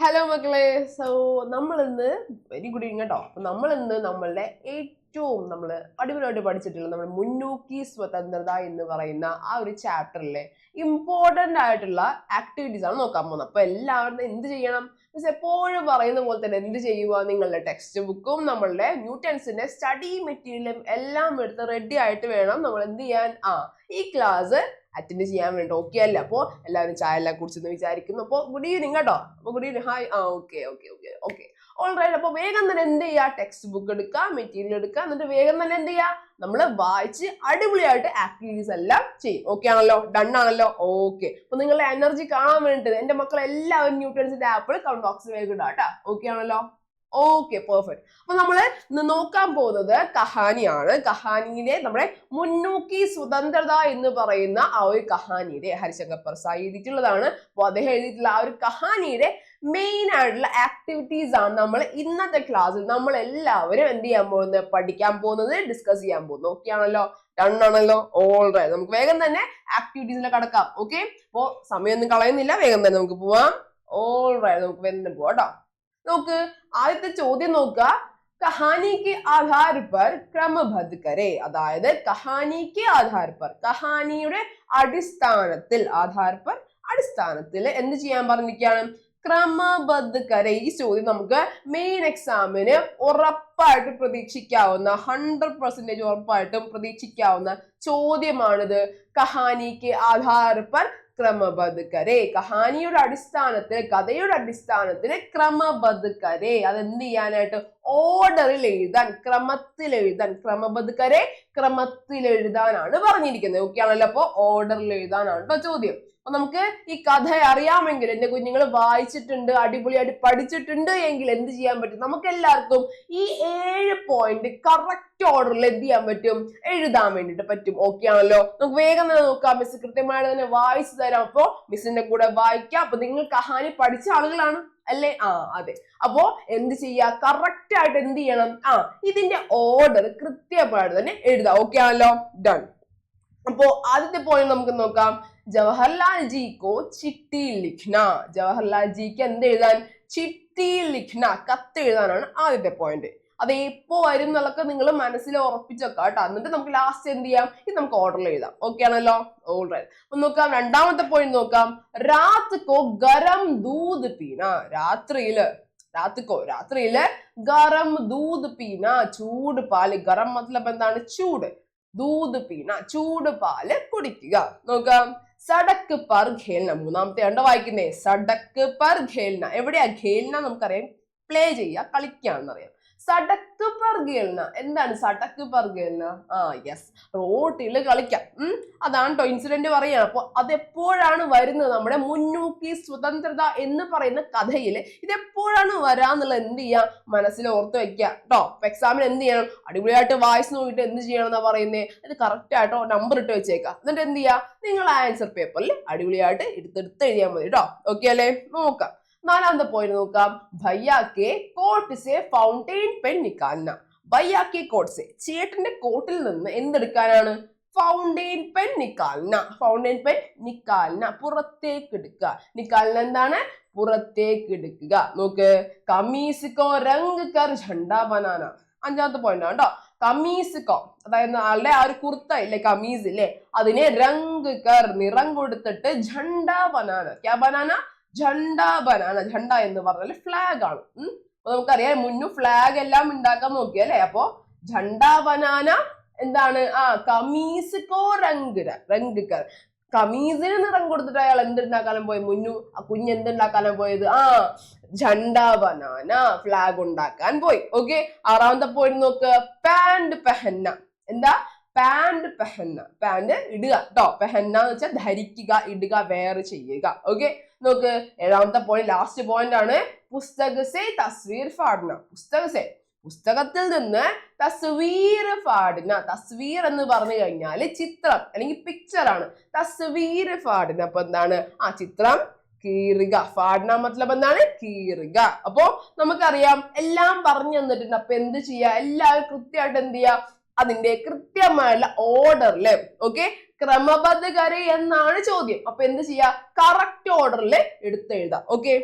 Hello മക്കളെ. So നമ്മൾ ഇന്ന് വെരി ഗുഡ് ഈവനിങ് കേട്ടോ. നമ്മൾ ഇന്ന് നമ്മളുടെ ഏറ്റവും അടിപൊളിയായിട്ട് പഠിച്ചിട്ടുള്ള നമ്മൾ മുന്നോക്കി സ്വതന്ത്രത എന്ന് പറയുന്ന ആ ഒരു ചാപ്റ്ററിലെ ഇമ്പോർട്ടന്റ് ആയിട്ടുള്ള ആക്ടിവിറ്റീസ് ആണ് നോക്കാൻ പോകുന്നത്. അപ്പൊ എല്ലാവരും എന്ത് ചെയ്യണം? എപ്പോഴും പറയുന്ന പോലെ തന്നെ എന്ത് ചെയ്യുക? നിങ്ങളുടെ ടെക്സ്റ്റ് ബുക്കും നമ്മളുടെ ന്യൂട്ടൻസിന്റെ സ്റ്റഡി മെറ്റീരിയലും എല്ലാം എടുത്ത് റെഡി ആയിട്ട് വേണം നമ്മൾ എന്ത് ചെയ്യാൻ? ഈ ക്ലാസ് അറ്റൻഡ് ചെയ്യാൻ വേണ്ടി. ഓക്കെ അല്ലേ? അപ്പോൾ എല്ലാവരും ചായ എല്ലാം കുടിച്ചെന്ന് വിചാരിക്കുന്നു. അപ്പോൾ ഗുഡ് ഈവനിങ് കേട്ടോ. അപ്പോൾ good evening. Hi. Okay alright. അപ്പോൾ വേഗം തന്നെ എന്ത് ചെയ്യുക? ടെക്സ്റ്റ് ബുക്ക് എടുക്കുക, മെറ്റീരിയൽ എടുക്കുക, എന്നിട്ട് വേഗം തന്നെ എന്ത് ചെയ്യുക? നമ്മൾ വായിച്ച് അടിപൊളിയായിട്ട് ആക്ടിവിറ്റീസ് എല്ലാം ചെയ്യും. ഓക്കെ ആണല്ലോ? ഡൺ ആണല്ലോ? ഓക്കെ. അപ്പൊ നിങ്ങളുടെ എനർജി കാണാൻ വേണ്ടിട്ട് എന്റെ മക്കൾ എല്ലാവരും ന്യൂട്ടൻസിന്റെ ആപ്പിൾ കമന്റ് ബോക്സിൽ വേഗം ഇടാം കേട്ടോ. ഓക്കെ ആണല്ലോ? Okay, perfect. അപ്പൊ നമ്മള് ഇന്ന് നോക്കാൻ പോകുന്നത് കഹാനിയാണ്. കഹാനിയിലെ നമ്മുടെ മുന്നോക്കി സ്വതന്ത്രത എന്ന് പറയുന്ന ആ ഒരു കഹാനിയുടെ ഹരിശങ്കർ പ്രസാദ് എഴുതിയിട്ടുള്ളതാണ്. അപ്പൊ അദ്ദേഹം എഴുതിയിട്ടുള്ള ആ ഒരു കഹാനിയുടെ മെയിൻ ആയിട്ടുള്ള ആക്ടിവിറ്റീസ് ആണ് നമ്മൾ ഇന്നത്തെ ക്ലാസ്സിൽ നമ്മൾ എല്ലാവരും എന്ത് ചെയ്യാൻ പോകുന്നത്? പഠിക്കാൻ പോകുന്നത്, ഡിസ്കസ് ചെയ്യാൻ പോകുന്നത്. ഓക്കെ ആണല്ലോ? ഡൺ ആണല്ലോ? ഓൾറൈറ്റ്. നമുക്ക് വേഗം തന്നെ ആക്ടിവിറ്റീസിൽ കടക്കാം. ഓക്കെ, അപ്പോ സമയമൊന്നും കളയുന്നില്ല, വേഗം തന്നെ നമുക്ക് പോവാം. ഓൾറൈറ്റ്, നമുക്ക് വേഗം തന്നെ പോവാം കേട്ടോ. നോക്ക്, ആദ്യത്തെ ചോദ്യം നോക്കുക. കഹാനിക്ക് ആധാർ പർ ക്രമബദ്ധ കരേ. അതായത് കഹാനിക്ക് ആധാർ പർ, കഹാനിയുടെ അടിസ്ഥാനത്തിൽ, ആധാർ പർ അടിസ്ഥാനത്തിൽ എന്ത് ചെയ്യാൻ പറഞ്ഞിരിക്കുകയാണ്? ക്രമബദ്ധ കരേ. ഈ ചോദ്യം നമുക്ക് മെയിൻ എക്സാമിന് ഉറപ്പായിട്ട് പ്രതീക്ഷിക്കാവുന്ന 100% ഉറപ്പായിട്ടും പ്രതീക്ഷിക്കാവുന്ന ചോദ്യമാണിത്. കഹാനിക്ക് ആധാർ പർ ക്രമബദ്ധ കരേ. കഹാനിയുടെ അടിസ്ഥാനത്തിൽ, കഥയുടെ അടിസ്ഥാനത്തിൽ ക്രമബദ്ധ കരേ. അതെന്ത് ചെയ്യാനായിട്ട്? ഓർഡറിൽ എഴുതാൻ, ക്രമത്തിൽ എഴുതാൻ. ക്രമബദ്ധ കരേ, ക്രമത്തിൽ എഴുതാനാണ് പറഞ്ഞിരിക്കുന്നത്. ഓക്കെ ആണല്ലോ? അപ്പൊ ഓർഡറിൽ എഴുതാനാണ് കേട്ടോ ചോദ്യം. അപ്പൊ നമുക്ക് ഈ കഥ അറിയാമെങ്കിൽ, എന്റെ കുഞ്ഞുങ്ങൾ വായിച്ചിട്ടുണ്ട്, അടിപൊളിയായിട്ട് പഠിച്ചിട്ടുണ്ട് എങ്കിൽ എന്ത് ചെയ്യാൻ പറ്റും? നമുക്ക് എല്ലാവർക്കും ഈ 7 പോയിന്റ് കറക്റ്റ് ഓർഡറിൽ എന്ത് ചെയ്യാൻ പറ്റും? എഴുതാൻ വേണ്ടിട്ട് പറ്റും. ഓക്കെ ആണല്ലോ? നമുക്ക് വേഗം തന്നെ നോക്കാം. മിസ് കൃത്യമായിട്ട് തന്നെ വായിച്ചു തരാം. അപ്പൊ മിസ്സിന്റെ കൂടെ വായിക്കാം. അപ്പൊ നിങ്ങൾ കഹാനി പഠിച്ച ആളുകളാണ് അല്ലേ? അതെ. അപ്പോ എന്ത് ചെയ്യാ? കറക്റ്റ് ആയിട്ട് എന്ത് ചെയ്യണം? ഇതിന്റെ ഓർഡർ കൃത്യമായിട്ട് തന്നെ എഴുതാം. ഓക്കെ ആണല്ലോ? ഡൺ. അപ്പോ ആദ്യത്തെ പോയിന്റ് നമുക്ക് നോക്കാം. ജവഹർലാൽ ജിക്കോ ചിട്ടി ലിഖ്ന. ജവഹർലാൽ ജിക്ക് എന്ത് എഴുതാൻ? ചിട്ടി ലിഖ്ന, കത്ത് എഴുതാനാണ് ആദ്യത്തെ പോയിന്റ്. അത് എപ്പോ വരും എന്നുള്ളതൊക്കെ നിങ്ങൾ മനസ്സിൽ ഉറപ്പിച്ചൊക്കെ കേട്ടോ. എന്നിട്ട് നമുക്ക് ലാസ്റ്റ് എന്ത് ചെയ്യാം? ഇത് നമുക്ക് ഓർഡറിൽ എഴുതാം. ഓക്കെ ആണല്ലോ? ഓൾറൈറ്റ്. അപ്പൊ നോക്കാം, രണ്ടാമത്തെ പോയിന്റ് നോക്കാം. രാത് കോ ഗരം ദൂത് പീന. രാത്രിയില് ഗരം ദൂത് പീന, ചൂട് പാല്. ഗരം മതലബ് എന്താണ്? ചൂട്. ദൂത് പീന, ചൂട് പാല് കുടിക്കുക. നോക്കാം. സടക്ക് പർ ഖേൽന. മൂന്നാമത്തെ കണ്ടോ വായിക്കുന്നേ? സടക്ക് പർ ഖേൽന. എവിടെയാ ഖേൽന? നമുക്കറിയാം പ്ലേ ചെയ്യുക, കളിക്കാന്നറിയാം. സടക്ക് പർ ഖേൽന. എന്താണ് സടക്ക് പർ ഖേൽന? യെസ്, റോട്ടിൽ കളിക്കാം. അതാണ് കേട്ടോ ഇൻസിഡന്റ് പറയാണ്. അപ്പൊ അതെപ്പോഴാണ് വരുന്നത്? നമ്മുടെ മുന്നോക്കി സ്വതന്ത്രത എന്ന് പറയുന്ന കഥയിൽ ഇതെപ്പോഴാണ് വരാന്നുള്ളത് എന്ത് ചെയ്യാം? മനസ്സിൽ ഓർത്ത് വെക്കുക കേട്ടോ. അപ്പൊ എക്സാമിന് എന്ത് ചെയ്യണം? അടിപൊളിയായിട്ട് വായിച്ച് നോക്കിയിട്ട് എന്ത് ചെയ്യണം എന്നാ പറയുന്നത്? അത് കറക്റ്റ് ആയിട്ടോ നമ്പർ ഇട്ട് വെച്ചേക്കാം. എന്നിട്ട് എന്ത് ചെയ്യാ? നിങ്ങൾ ആൻസർ പേപ്പറിൽ അടിപൊളിയായിട്ട് എടുത്തെടുത്ത് എഴുതിയാൽ മതി കേട്ടോ. ഓക്കെ അല്ലേ? നോക്കാം. നാലാമത്തെ പോയിന്റ് നോക്കാം. ഭയ്യാക്കെ കോട്ട് സെ ഫൗണ്ടൈൻ പെൻ നിക്കാൽന. ഭയ്യാക്കെ കോട്ട് സെ, ചേട്ടന്റെ കോട്ടിൽ നിന്ന് എന്തെടുക്കാനാണ്? ഫൗണ്ടൈൻ പെൻ നിക്കാൽന. ഫൗണ്ടൈൻ പെൻ നിക്കാൽന, പുറത്തേക്ക് എടുക്കുക. നിക്കാൽന എന്താണ്? പുറത്തേക്ക് എടുക്കുക. നോക്ക്. കമീസ് കോ രംഗ് കർ ഝണ്ടാ ബനാന. അഞ്ചാമത്തെ പോയിന്റ് ആണ് കേട്ടോ. കമീസ് കോ, അതായത് ആളുടെ ആ ഒരു കുർത്ത ഇല്ലേ, കമീസ് ഇല്ലേ, അതിനെ രംഗ് കർ, നിറം കൊടുത്തിട്ട് ഝണ്ടാ ബനാന. ക്യാ ബനാന? ഝണ്ടാ ബനാന. ഝണ്ട എന്ന് പറഞ്ഞാൽ ഫ്ലാഗ് ആണ്. അപ്പൊ നമുക്കറിയാം മുന്നു ഫ്ലാഗ് എല്ലാം ഉണ്ടാക്കാൻ നോക്കി അല്ലെ. അപ്പൊ ഝണ്ടാ ബനാന എന്താണ്? കമീസ് കോ രംഗ് കർ. കമീസിന് നിറം കൊടുത്തിട്ട് അയാൾ എന്തുണ്ടാക്കാനും പോയി? മുന്നു കുഞ്ഞ് എന്തുണ്ടാക്കാനും പോയത്? ഝണ്ടാ ബനാന, ഫ്ലാഗ് ഉണ്ടാക്കാൻ പോയി. ഓക്കെ. ആറാമത്തെ പോയിന്റ് നോക്ക്. പാൻറ് പെഹന്ന. എന്താ? പാൻറ് പെഹന്ന, പാൻറ് ഇടുക കേട്ടോ. പെഹന്ന എന്ന് വെച്ചാൽ ധരിക്കുക, ഇടുക, വെയർ ചെയ്യുക. ഓക്കെ. നോക്ക്. ഏഴാമത്തെ പോയിന്റ്, ലാസ്റ്റ് പോയിന്റ് ആണ്. പുസ്തക സെ തസ്വീർ ഫാഡ്ന. പുസ്തകത്തിൽ നിന്ന് തസ്വീർ ഫാഡ്ന. തസ്വീർ എന്ന് പറഞ്ഞു കഴിഞ്ഞാല് ചിത്രം അല്ലെങ്കിൽ പിക്ചർ ആണ്. തസ്വീർ ഫാഡ്ന. അപ്പൊ എന്താണ്? ചിത്രം കീറുക. ഫാഡ്ന മത്ലബ് എന്താണ്? കീറുക. അപ്പൊ നമുക്കറിയാം എല്ലാം പറഞ്ഞു തന്നിട്ടുണ്ട്. അപ്പൊ എന്ത് ചെയ്യാ? എല്ലാവരും കൃത്യമായിട്ട് എന്ത് ചെയ്യാ? അതിന്റെ കൃത്യമായുള്ള ഓർഡറിൽ, ഓക്കെ, ക്രമബദ്ധ കരേ എന്നാണ് ചോദ്യം. അപ്പൊ എന്ത് ചെയ്യാ? കറക്റ്റ് ഓർഡറിൽ എടുത്തെഴുതാം. ഓക്കെ.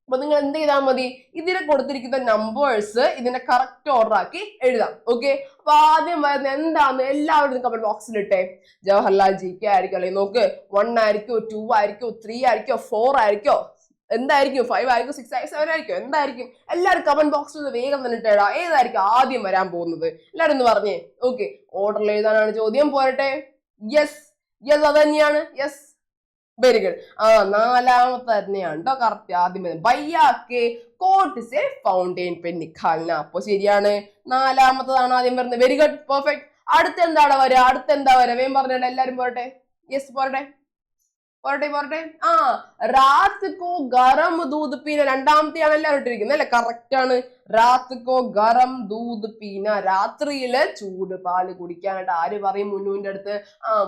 അപ്പൊ നിങ്ങൾ എന്ത് ചെയ്താൽ മതി, ഇതിനെ കൊടുത്തിരിക്കുന്ന നമ്പേഴ്സ് ഇതിന്റെ കറക്റ്റ് ഓർഡർ ആക്കി എഴുതാം. ഓക്കെ, അപ്പൊ ആദ്യം വരുന്ന എന്താന്ന് എല്ലാവരും കമന്റ് ബോക്സിൽ ഇട്ടെ. ജവഹർലാൽ GK ആയിരിക്കും, അല്ലെങ്കിൽ നോക്ക് 1 ആയിരിക്കോ, 2 ആയിരിക്കോ, 3 ആയിരിക്കോ, 4 ആയിരിക്കോ, എന്തായിരിക്കും, 5 ആയിരിക്കും, 6 ആയിരിക്കും, 7 ആയിരിക്കും, എന്തായിരിക്കും? എല്ലാവരും കമന്റ് ബോക്സിൽ വേഗം വന്നിട്ട് എഴുതാം ഏതായിരിക്കും ആദ്യം വരാൻ പോകുന്നത്. എല്ലാവരും ഒന്ന് പറഞ്ഞേ. ഓക്കെ, ഓർഡറിൽ എഴുതാനാണ് ചോദ്യം. പോരട്ടെ? യെസ് യെസ്, അത് തന്നെയാണ്. Yes, very good. നാലാമത്തെ തന്നെയാണ് കേട്ടോ കറക്റ്റ്. ആദ്യം ബയ്യാക്കെ കോട്ട് സെ ഫൗണ്ടൈൻ പെൻ നിക്കാൽന. അപ്പൊ ശരിയാണ്, നാലാമത്തതാണ് ആദ്യം വരുന്നത്. Very good, perfect. അടുത്ത എന്താണ് വരിക? അടുത്ത എന്താ വരിക? വേഗം പറഞ്ഞിട്ട് എല്ലാരും പോരട്ടെ. യെസ്, പോരട്ടെ പോരട്ടെ പോരട്ടെ. രാത് കോ ഗരം ദൂത് പീന. രണ്ടാമത്തെയാണ് എല്ലാവരും ഇട്ടിരിക്കുന്നത് അല്ലെ? കറക്റ്റ് ആണ്. രാത് കോ ഗരം ദൂത് പീന. രാത്രിയില് ചൂട് പാല് കുടിക്കാനായിട്ട് ആര് പറയും? മുന്നുവിന്റെ അടുത്ത്.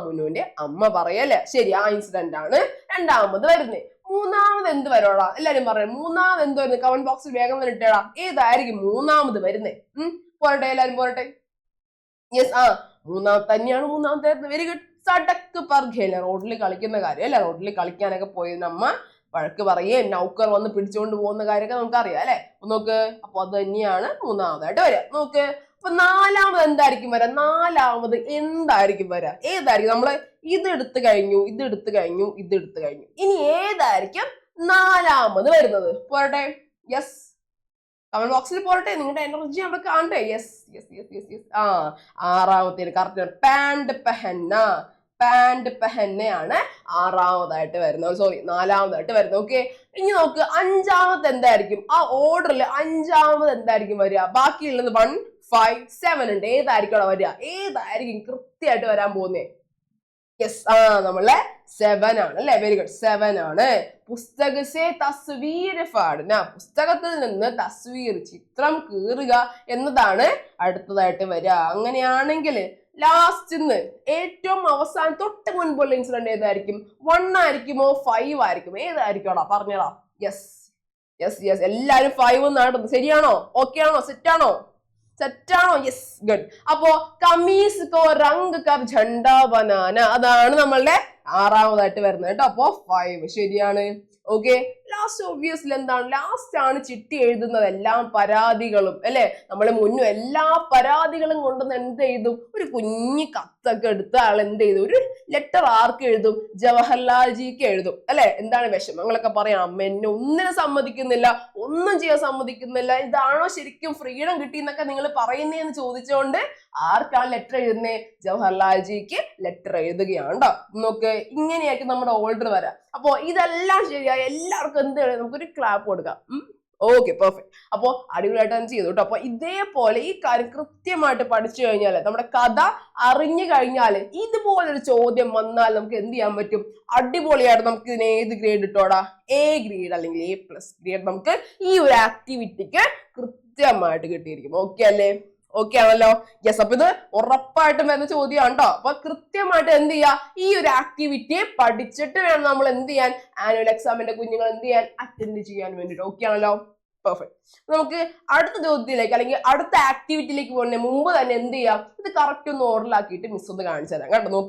മുന്നുവിന്റെ അമ്മ പറയല്ലേ? ശരി, ആ ഇൻസിഡന്റ് ആണ് രണ്ടാമത് വരുന്നത്. മൂന്നാമത് എന്ത് വരോടാ? എല്ലാരും പറയാം. മൂന്നാമത് എന്ത് വരുന്നത്? കമന്റ് ബോക്സിൽ വേഗം തന്നെ ഇട്ടേടാ. ഏതായിരിക്കും മൂന്നാമത് വരുന്നേ? പോരട്ടെ, എല്ലാരും പോരട്ടെ. യെസ്, മൂന്നാമത്തെ തന്നെയാണ് മൂന്നാമത്തെ. Very good. സടക്ക് പർ ഖേല. റോഡിൽ കളിക്കുന്ന കാര്യം അല്ലെ? റോഡിൽ കളിക്കാനൊക്കെ പോയത് നമ്മ വഴക്ക് പറയേ, നൗക്കർ വന്ന് പിടിച്ചുകൊണ്ട് പോകുന്ന കാര്യമൊക്കെ നമുക്കറിയാം അല്ലെ? അപ്പൊ നോക്ക്, അപ്പൊ അത് തന്നെയാണ് മൂന്നാമതായിട്ട് വരിക. നോക്ക്, അപ്പൊ നാലാമത് എന്തായിരിക്കും വരാ? നാലാമത് എന്തായിരിക്കും വരാ? ഏതായിരിക്കും? നമ്മള് ഇത് എടുത്തു കഴിഞ്ഞു, ഇത് എടുത്തു കഴിഞ്ഞു, ഇത് എടുത്തു കഴിഞ്ഞു. ഇനി ഏതായിരിക്കും നാലാമത് വരുന്നത്? പോരട്ടെ. യെസ്, കമന്റ് ബോക്സിൽ പോരട്ടെ. നിങ്ങളുടെ എനർജി അവിടെ കാണട്ടെ. Yes yes yes yes yes. ആറാമത്തേന് കറക്റ്റ് പാൻറ് പെഹന്ന. പാൻറ് പെഹന്നയാണ് ആറാമതായിട്ട് വരുന്നത്. സോറി, നാലാമതായിട്ട് വരുന്നത്. ഓക്കെ, ഇനി നോക്ക് അഞ്ചാമത് എന്തായിരിക്കും? ആ ഓർഡറിൽ അഞ്ചാമത് എന്തായിരിക്കും വരിക? ബാക്കിയുള്ളത് 1, 5, 7 ഉണ്ട്. ഏതായിരിക്കും അവിടെ വരിക? ഏതായിരിക്കും കൃത്യമായിട്ട് വരാൻ പോകുന്നേ? യെസ്, നമ്മളെ 7 ആണ് അല്ലെ? വെരി ഗുഡ്, 7 ആണ്. പുസ്തകസെ തസ്വീർ ഫാടുന. പുസ്തകത്തിൽ നിന്ന് തസ്വീർ, ചിത്രം കീറുക എന്നതാണ് അടുത്തതായിട്ട് വരിക. അങ്ങനെയാണെങ്കിൽ ലാസ്റ്റ് ഏറ്റവും അവസാനം തൊട്ട് മുൻപുള്ള ഇൻസിഡന്റ് ഏതായിരിക്കും? 1 ആയിരിക്കുമോ 5 ആയിരിക്കും? ഏതായിരിക്കും? പറഞ്ഞോളാം. യെസ് യെസ് യെസ്, എല്ലാരും 5 എന്നാണ്. ശരിയാണോ? ഓക്കെ ആണോ? സെറ്റ് ആണോ? സെറ്റാണോ? Yes, good. അപ്പോ കമീസ് കോ റംഗ് കർ ഝണ്ട ബനാന, അതാണ് നമ്മളുടെ ആറാമതായിട്ട് വരുന്നത് കേട്ടോ. അപ്പോ 5 ശരിയാണ്. ഓക്കെ, ലാസ്റ്റ് ഒബ്വിയസ്ലി എന്താണ്? ലാസ്റ്റ് ആണ് ചിട്ടി എഴുതുന്നത്. എല്ലാം പരാതികളും അല്ലെ? നമ്മളെ മുന്നും എല്ലാ പരാതികളും കൊണ്ടുവന്ന് എന്ത് ചെയ്തു? ഒരു കുഞ്ഞി കത്തൊക്കെ എടുത്ത് ആൾ എന്ത് ചെയ്തു? ഒരു ലെറ്റർ ആർക്ക് എഴുതും? ജവഹർലാൽ ജിക്ക് എഴുതും അല്ലെ? എന്താണ് വിഷമങ്ങളൊക്കെ പറയാം. അമ്മ എന്നെ ഒന്നിനും സമ്മതിക്കുന്നില്ല, ഒന്നും ചെയ്യാൻ സമ്മതിക്കുന്നില്ല, ഇതാണോ ശരിക്കും ഫ്രീഡം കിട്ടി എന്നൊക്കെ നിങ്ങൾ പറയുന്നതെന്ന് ചോദിച്ചുകൊണ്ട് ആർക്കാണ് ലെറ്റർ എഴുതുന്നത്? ജവഹർലാൽ ജിക്ക് ലെറ്റർ എഴുതുകയാണ് കേട്ടോ. നോക്ക്, ഇങ്ങനെയായിരിക്കും നമ്മുടെ ഓർഡർ വരാം. അപ്പോ ഇതെല്ലാം ശരിയായി എല്ലാവർക്കും എന്ത് ചെയ്യണം? നമുക്കൊരു ക്ലാപ്പ് കൊടുക്കാം. Okay, perfect. അപ്പോ അടിപൊളിയായിട്ട് തന്നെ ചെയ്തു കേട്ടോ. അപ്പൊ ഇതേപോലെ ഈ കാര്യം കൃത്യമായിട്ട് പഠിച്ചു കഴിഞ്ഞാൽ, നമ്മുടെ കഥ അറിഞ്ഞു കഴിഞ്ഞാൽ, ഇതുപോലൊരു ചോദ്യം വന്നാൽ നമുക്ക് എന്ത് ചെയ്യാൻ പറ്റും? അടിപൊളിയായിട്ട് നമുക്ക് ഇതിന് ഏത് ഗ്രേഡ് ഇട്ടോടാ? A ഗ്രേഡ് അല്ലെങ്കിൽ A+ ഗ്രേഡ് നമുക്ക് ഈ ഒരു ആക്ടിവിറ്റിക്ക് കൃത്യമായിട്ട് കിട്ടിയിരിക്കും. ഓക്കെ അല്ലേ? ഓക്കെ ആണല്ലോ? യെസ്. അപ്പൊ ഇത് ഉറപ്പായിട്ടും വരുന്ന ചോദ്യമാണ് കേട്ടോ. അപ്പൊ കൃത്യമായിട്ട് എന്ത് ചെയ്യാ? ഈ ഒരു ആക്ടിവിറ്റിയെ പഠിച്ചിട്ട് വേണം നമ്മൾ എന്ത് ചെയ്യാൻ? ആനുവൽ എക്സാമിന്റെ കുഞ്ഞുങ്ങൾ എന്ത് ചെയ്യാൻ? അറ്റൻഡ് ചെയ്യാൻ വേണ്ടിട്ട്. ഓക്കെ ആണല്ലോ? പെർഫെക്റ്റ്. നമുക്ക് അടുത്ത ചോദ്യത്തിലേക്ക് അല്ലെങ്കിൽ അടുത്ത ആക്ടിവിറ്റിയിലേക്ക് പോകുന്നതിന് മുമ്പ് തന്നെ എന്ത് ചെയ്യാം? ഇത് കറക്റ്റ് ഒന്ന് ഓർഡറിലാക്കിയിട്ട് മിസ് ഒന്ന് കാണിച്ചു തരാം കേട്ടോ.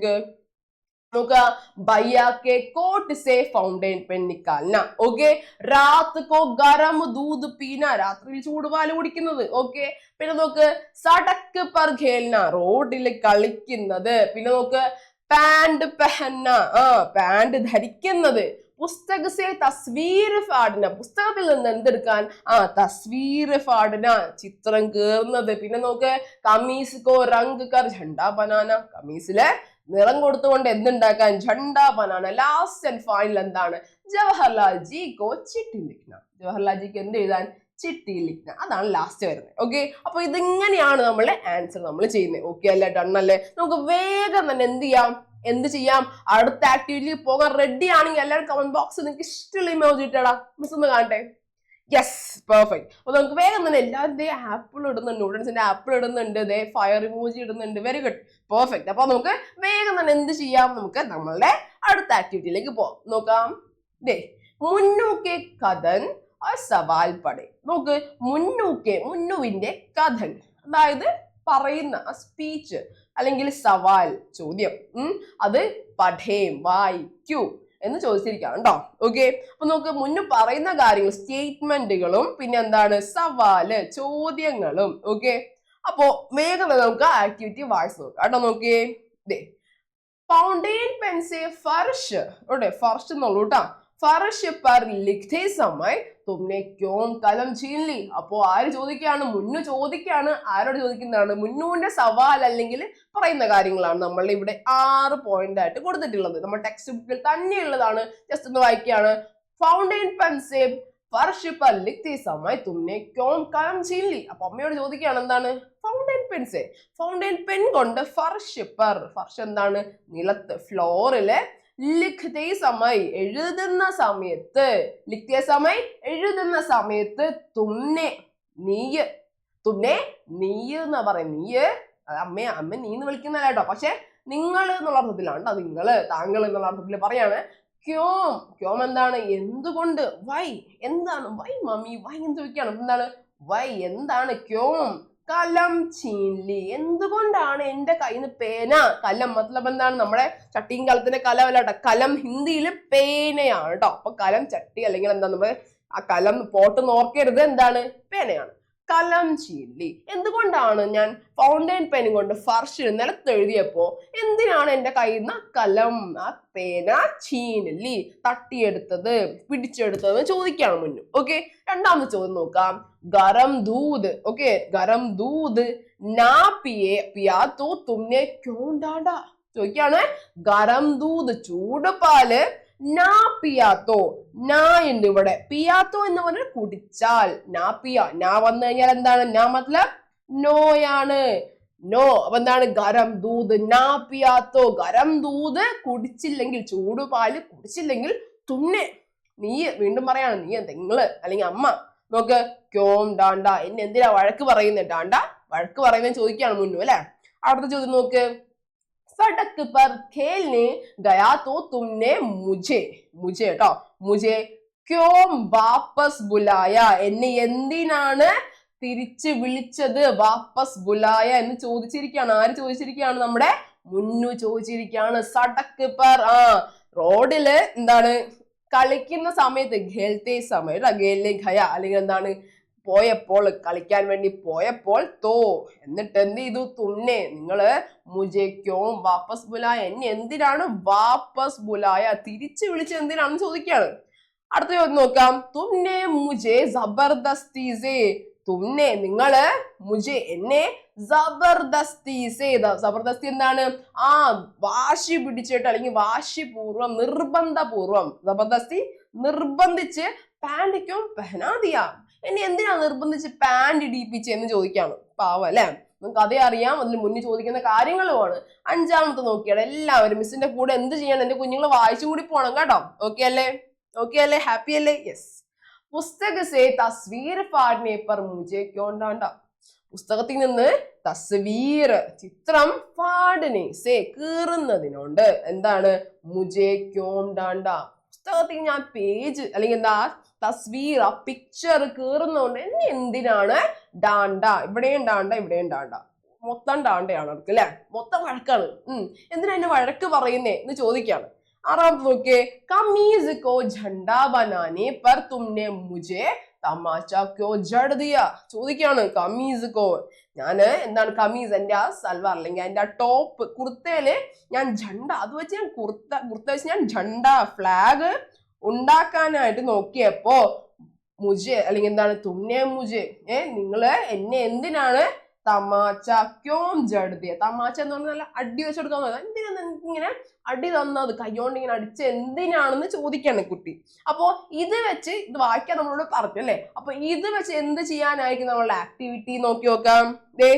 നോക്ക്, भैया के कोट से फाउंटेन पेन निकालना. ओके, रात को गरम दूध पीना. രാത്രിയിൽ ചൂടുപാല് കുടിക്കുന്നത്. ഓക്കെ, പിന്നെ നോക്ക് സടക്ക് പർ ഖേൽന. റോഡിൽ കളിക്കുന്നത്. പിന്നെ നോക്ക് പാൻറ് പെഹന്ന. പാൻറ് ധരിക്കുന്നത്. പുസ്തകസെ തസ്വീർ ഫാടിന. പുസ്തകത്തിൽ നിന്ന് എന്തെടുക്കാൻ? തസ്വീർ ഫാടിന, ചിത്രം കീറുന്നത്. പിന്നെ നോക്ക് കമീസ് കോ റംഗ് കർ ഝണ്ട ബനാന. കമീസിലെ നിറം കൊടുത്തുകൊണ്ട് എന്തുണ്ടാക്കാൻ? ഝണ്ട ബനാന. ലാസ്റ്റ് ആൻഡ് ഫൈനൽ എന്താണ്? ജവഹർലാൽ ജി കോ ചിട്ടി ലിഖ്ന. ജവഹർലാൽ ജിക്ക് എന്ത് എഴുതാൻ? ചിട്ടി ലിഖ്ന. അതാണ് ലാസ്റ്റ് വരുന്നത്. ഓക്കെ, അപ്പൊ ഇതിങ്ങനെയാണ് നമ്മളുടെ ആൻസർ നമ്മൾ ചെയ്യുന്നത്. ഓക്കെ അല്ലേ? ഡൺ അല്ലേ? നമുക്ക് വേഗം തന്നെ എന്ത് ചെയ്യാം? അടുത്ത ആക്ടിവിറ്റിയിൽ പോകാൻ റെഡി ആണെങ്കിൽ എല്ലാവരും കമന്റ് ബോക്സിൽ നിങ്ങൾക്ക് ഇഷ്ടമുള്ള ഇമോജി ഇട്ടടാ. മിസ് ഒന്ന് കാണട്ടെ. Yes, perfect. അപ്പൊ നമുക്ക് വേഗം തന്നെ എല്ലാവരുടെയും ആപ്പിൾ ഇടുന്നുണ്ട്, സ്റ്റുഡൻസിന്റെ ആപ്പിൾ ഇടുന്നുണ്ട്, ഫയർ ഇമോജി ഇടുന്നുണ്ട്. Very good, perfect. അപ്പൊ നമുക്ക് വേഗം തന്നെ എന്ത് ചെയ്യാം? നമുക്ക് നമ്മളുടെ അടുത്ത ആക്ടിവിറ്റിയിലേക്ക് പോകാം. നോക്കാം. മുന്നൂക്കെ കഥൻ സവാൽ പടേ. നോക്ക്, മുന്നുവിന്റെ കഥൻ, അതായത് പറയുന്ന സ്പീച്ച് അല്ലെങ്കിൽ സവാൽ ചോദ്യം, അത് പഠേം വായിക്കൂ. എന്ന് ചോദിച്ചിരിക്കുകയാണ് കേട്ടോ. ഓക്കെ, അപ്പൊ നമുക്ക് മുന്നു പറയുന്ന കാര്യങ്ങൾ സ്റ്റേറ്റ്മെന്റുകളും പിന്നെ എന്താണ് സവാല് ചോദ്യങ്ങളും. ഓക്കെ, അപ്പോ വേഗം നമുക്ക് ആക്ടിവിറ്റി വായിച്ച് നോക്കാം കേട്ടോ. നോക്കിയേ, फाउंटेन पेन से फर्श फर्श എന്നുള്ളൂ കേട്ടോ. ഫർഷ് पर लिखते समय तुमने क्यों कलम छीन ली. അപ്പോ ആര് ചോദിക്കുകയാണ്? മുന്നു ചോദിക്കുകയാണ്. ആരോട് ചോദിക്കുന്നതാണ്? മുന്നുവിന്റെ സവാൽ അല്ലെങ്കിൽ പറയുന്ന കാര്യങ്ങളാണ് നമ്മൾ ഇവിടെ 6 പോയിന്റ് ആയിട്ട് കൊടുത്തിട്ടുള്ളത്. നമ്മൾ ടെക്സ്റ്റ് ബുക്കിൽ തന്നെയുള്ളതാണ്. ജസ്റ്റ് ഒന്ന് വായിക്കുകയാണ്. ഫൗണ്ടൈൻ പെൻ സേ ഫർഷ് पर लिखते समय तुमने क्यों कलम छीन ली. അപ്പൊ അമ്മയോട് ചോദിക്കുകയാണ് എന്താണ്? ഫൗണ്ടൈൻ പെൻസെ, ഫൗണ്ടൈൻ പെൻ കൊണ്ട് ഫർഷ് പർ, ഫർഷ് എന്താണ്? നിലത്ത്, ഫ്ലോറില്, ലിഖ്തേ സമയ് എഴുതുന്ന സമയത്ത്, ലിഖ്തേ സമയ് എഴുതുന്ന സമയത്ത്, തുമ്നെ നീയ്, തുമ്നെ നീയ് എന്നാ പറയും. നീയ് അമ്മ നീന്ന് വിളിക്കുന്നല്ല കേട്ടോ, പക്ഷെ നിങ്ങൾ എന്നുള്ള അർത്ഥത്തിലാണ്. നിങ്ങള് താങ്കൾ എന്നുള്ള അർത്ഥത്തിൽ പറയാണ്. ക്യോം, ക്യോം എന്താണ്? എന്തുകൊണ്ട്? വൈ, എന്താണ്? വൈ മമ്മി, വൈ എന്ന് ചോദിക്കുകയാണ്. എന്താണ് വൈ, എന്താണ്? ക്യോം കലം ചീൻലി, എന്തുകൊണ്ടാണ് എന്റെ കയ്യിൽ നിന്ന് പേന? കലം മത്ലബ് എന്താണ്? നമ്മുടെ ചട്ടിയും കലത്തിന്റെ കലമല്ല കേട്ടോ, കലം ഹിന്ദിയിൽ പേനയാണ് കേട്ടോ. അപ്പൊ കലം ചട്ടി അല്ലെങ്കിൽ എന്താ നമ്മൾ ആ കലം പോട്ട് നോക്കരുത്, എന്താണ്? പേനയാണ്. കലം ചീൻലി, എന്തുകൊണ്ടാണ് ഞാൻ ഫൗണ്ടൈൻ പെൻ കൊണ്ട് ഫർഷിൽ നിലത്തെഴുതിയപ്പോ എന്തിനാണ് എന്റെ കയ്യിൽ നിന്ന് കലം ആ പേന ചീനലി തട്ടിയെടുത്തത്, പിടിച്ചെടുത്തത് ചോദിക്കാണ് മുന്നു. ഓക്കെ, രണ്ടാമത്തെ ചോദ്യം നോക്കാം. ഗരം ദൂത്, ഓക്കെ, ഗരം ദൂത് നാ പിയാ തോ തുമ്നെ ക്യോं डांटा. ചോദിക്കാണ്. ഗരം ദൂത് ചൂടുപാല്, നാ പിയാത്തോ, നാ ഉണ്ട് ഇവിടെ, പിയാത്തോ എന്ന് പറഞ്ഞാൽ കുടിച്ചാൽ, നാ പിയ, നാ വന്നു കഴിഞ്ഞാൽ എന്താണ്? നാ മത്ലബ് നോയാണ്, നോ. അപ്പൊ എന്താണ്? ഗരം ദൂത് നാ പിയാത്തോ, ഗരം ദൂത് കുടിച്ചില്ലെങ്കിൽ, ചൂടുപാല് കുടിച്ചില്ലെങ്കിൽ, തുന്നെ നീ, വീണ്ടും പറയാണ് നീ, നിങ്ങള് അല്ലെങ്കിൽ അമ്മ. നോക്ക്, ക്യോം ഡാണ്ട, എന്നെ എന്തിനാ വഴക്ക് പറയുന്നത്? ഡാണ്ട വഴക്ക് പറയുന്നത് ചോദിക്കുകയാണ് മുന്നു അല്ലെ. അടുത്ത ചോദ്യം നോക്ക്. सड़क पर खेलने गया तो तुमने मुझे, मुझे കേട്ടോ, मुझे क्यों वापस बुलाया, എന്നെ എന്തിനാണ് തിരിച്ച് വിളിച്ചത്? വാപ്പസ് ബുലായ എന്ന് ചോദിച്ചിരിക്കുകയാണ്. ആര് ചോദിച്ചിരിക്കുകയാണ്? നമ്മുടെ മുന്നു ചോദിച്ചിരിക്കുകയാണ്. സടക്ക് പർ, റോഡില് എന്താണ് കളിക്കുന്ന സമയത്ത്, ഖേൽത്തെ സമയം, ഖേൽനെ ഖയ അല്ലെങ്കിൽ എന്താണ് പോയപ്പോൾ, കളിക്കാൻ വേണ്ടി പോയപ്പോൾ, തോ എന്നിട്ട് എന്ത് ചെയ്തു? തുന്നെ നിങ്ങള്, മുജെ ക്യോം വാപ്പസ് ബുലായ, എന്നെ എന്തിനാണ് വാപ്പസ് ബുലായ തിരിച്ചു വിളിച്ച് എന്തിനാണെന്ന് ചോദിക്കുകയാണ്. അടുത്ത ചോദ്യം നോക്കാം. തുമ്നെ മുജെ ജബർദസ്തി സേ, തുമ്നെ നിങ്ങള്, മുജെ എന്നെ, ജബർദസ്തി സേ, ജബർദസ്തി എന്താണ്? വാശി പിടിച്ചിട്ട് അല്ലെങ്കിൽ വാശിപൂർവം, നിർബന്ധപൂർവം, ജബർദസ്തി നിർബന്ധിച്ച്, പാൻഡിക്കും പെഹനാദിയ, എന്നെ എന്തിനാ നിർബന്ധിച്ച് പാൻറ് ഇടിപ്പിച്ച് എന്ന് ചോദിക്കാണ്. പാവം അല്ലെ, നിങ്ങൾക്ക് അതേ അറിയാം, അതിൽ മുന്നിൽ ചോദിക്കുന്ന കാര്യങ്ങളുമാണ്. അഞ്ചാമത്തെ നോക്കിയാണ്. എല്ലാവരും മിസ്സിന്റെ കൂടെ എന്ത് ചെയ്യണം? എന്റെ കുഞ്ഞുങ്ങൾ വായിച്ചു കൂടി പോണം കേട്ടോ. ഓക്കെ അല്ലേ? ഓക്കെ അല്ലേ? ഹാപ്പി അല്ലേ? യെസ്. പുസ്തക സേ തസ്വീർ പാടനെ പർ മുജെ ക്യോं डांटा. പുസ്തകത്തിൽ നിന്ന് തസ്വീർ ചിത്രം, പാടനെ സേ കീറുന്നതിനോണ്ട്, എന്താണ്? മുജെ ക്യോं डांटा. പുസ്തകത്തിൽ ഞാൻ പേജ് അല്ലെങ്കിൽ എന്താ തസ്വീർ ആ പിക്ചർ കീറുന്നോണ്ട് എന്നെ എന്തിനാണ് ഡാണ്ട, ഇവിടെയും ഡാണ്ട ഇവിടെയും ഡാണ്ട, മൊത്തം ഡാണ്ടയാണ് അവർക്ക് അല്ലെ, മൊത്തം വഴക്കാണ്. എന്തിനാ എന്നെ വഴക്ക് പറയുന്നേ എന്ന് ചോദിക്കാണ്. ആറാമത്തെ നോക്കിയേ. കമീസ് കോ झंडा बनाने पर तुमने मुझे തമാശ ക്യോ ജഡ് ദിയ. ചോദിക്കാണ്. കമീസ് കോ, ഞാന് എന്താണ് കമീസ് എന്റെ ആ സൽവാർ അല്ലെങ്കിൽ എന്റെ ആ ടോപ്പ് കുർത്തയില് ഞാൻ झंडा, അത് വെച്ച് ഞാൻ കുർത്ത വെച്ച് ഞാൻ झंडा ഫ്ലാഗ് ഉണ്ടാക്കാനായിട്ട് നോക്കിയപ്പോ മുജെ അല്ലെങ്കിൽ എന്താണ് തുമ്നെ മുജെ, നിങ്ങള് എന്നെ എന്തിനാണ് തമാച്ച ക്യോം ജഡ് ദിയ. തമാച്ച എന്ന് പറഞ്ഞാൽ നല്ല അടി വെച്ച് കൊടുക്കാൻ, എന്തിനാണ് നിങ്ങൾക്ക് ഇങ്ങനെ അടി തന്നത്, കൈകൊണ്ട് ഇങ്ങനെ അടിച്ച് എന്തിനാണെന്ന് ചോദിക്കാണ് കുട്ടി. അപ്പോ ഇത് വെച്ച്, ഇത് വായിക്കാൻ നമ്മളോട് പറഞ്ഞു അല്ലെ, അപ്പൊ ഇത് വെച്ച് എന്ത് ചെയ്യാനായിരിക്കും നമ്മളുടെ ആക്ടിവിറ്റി നോക്കി നോക്കാം. ദേ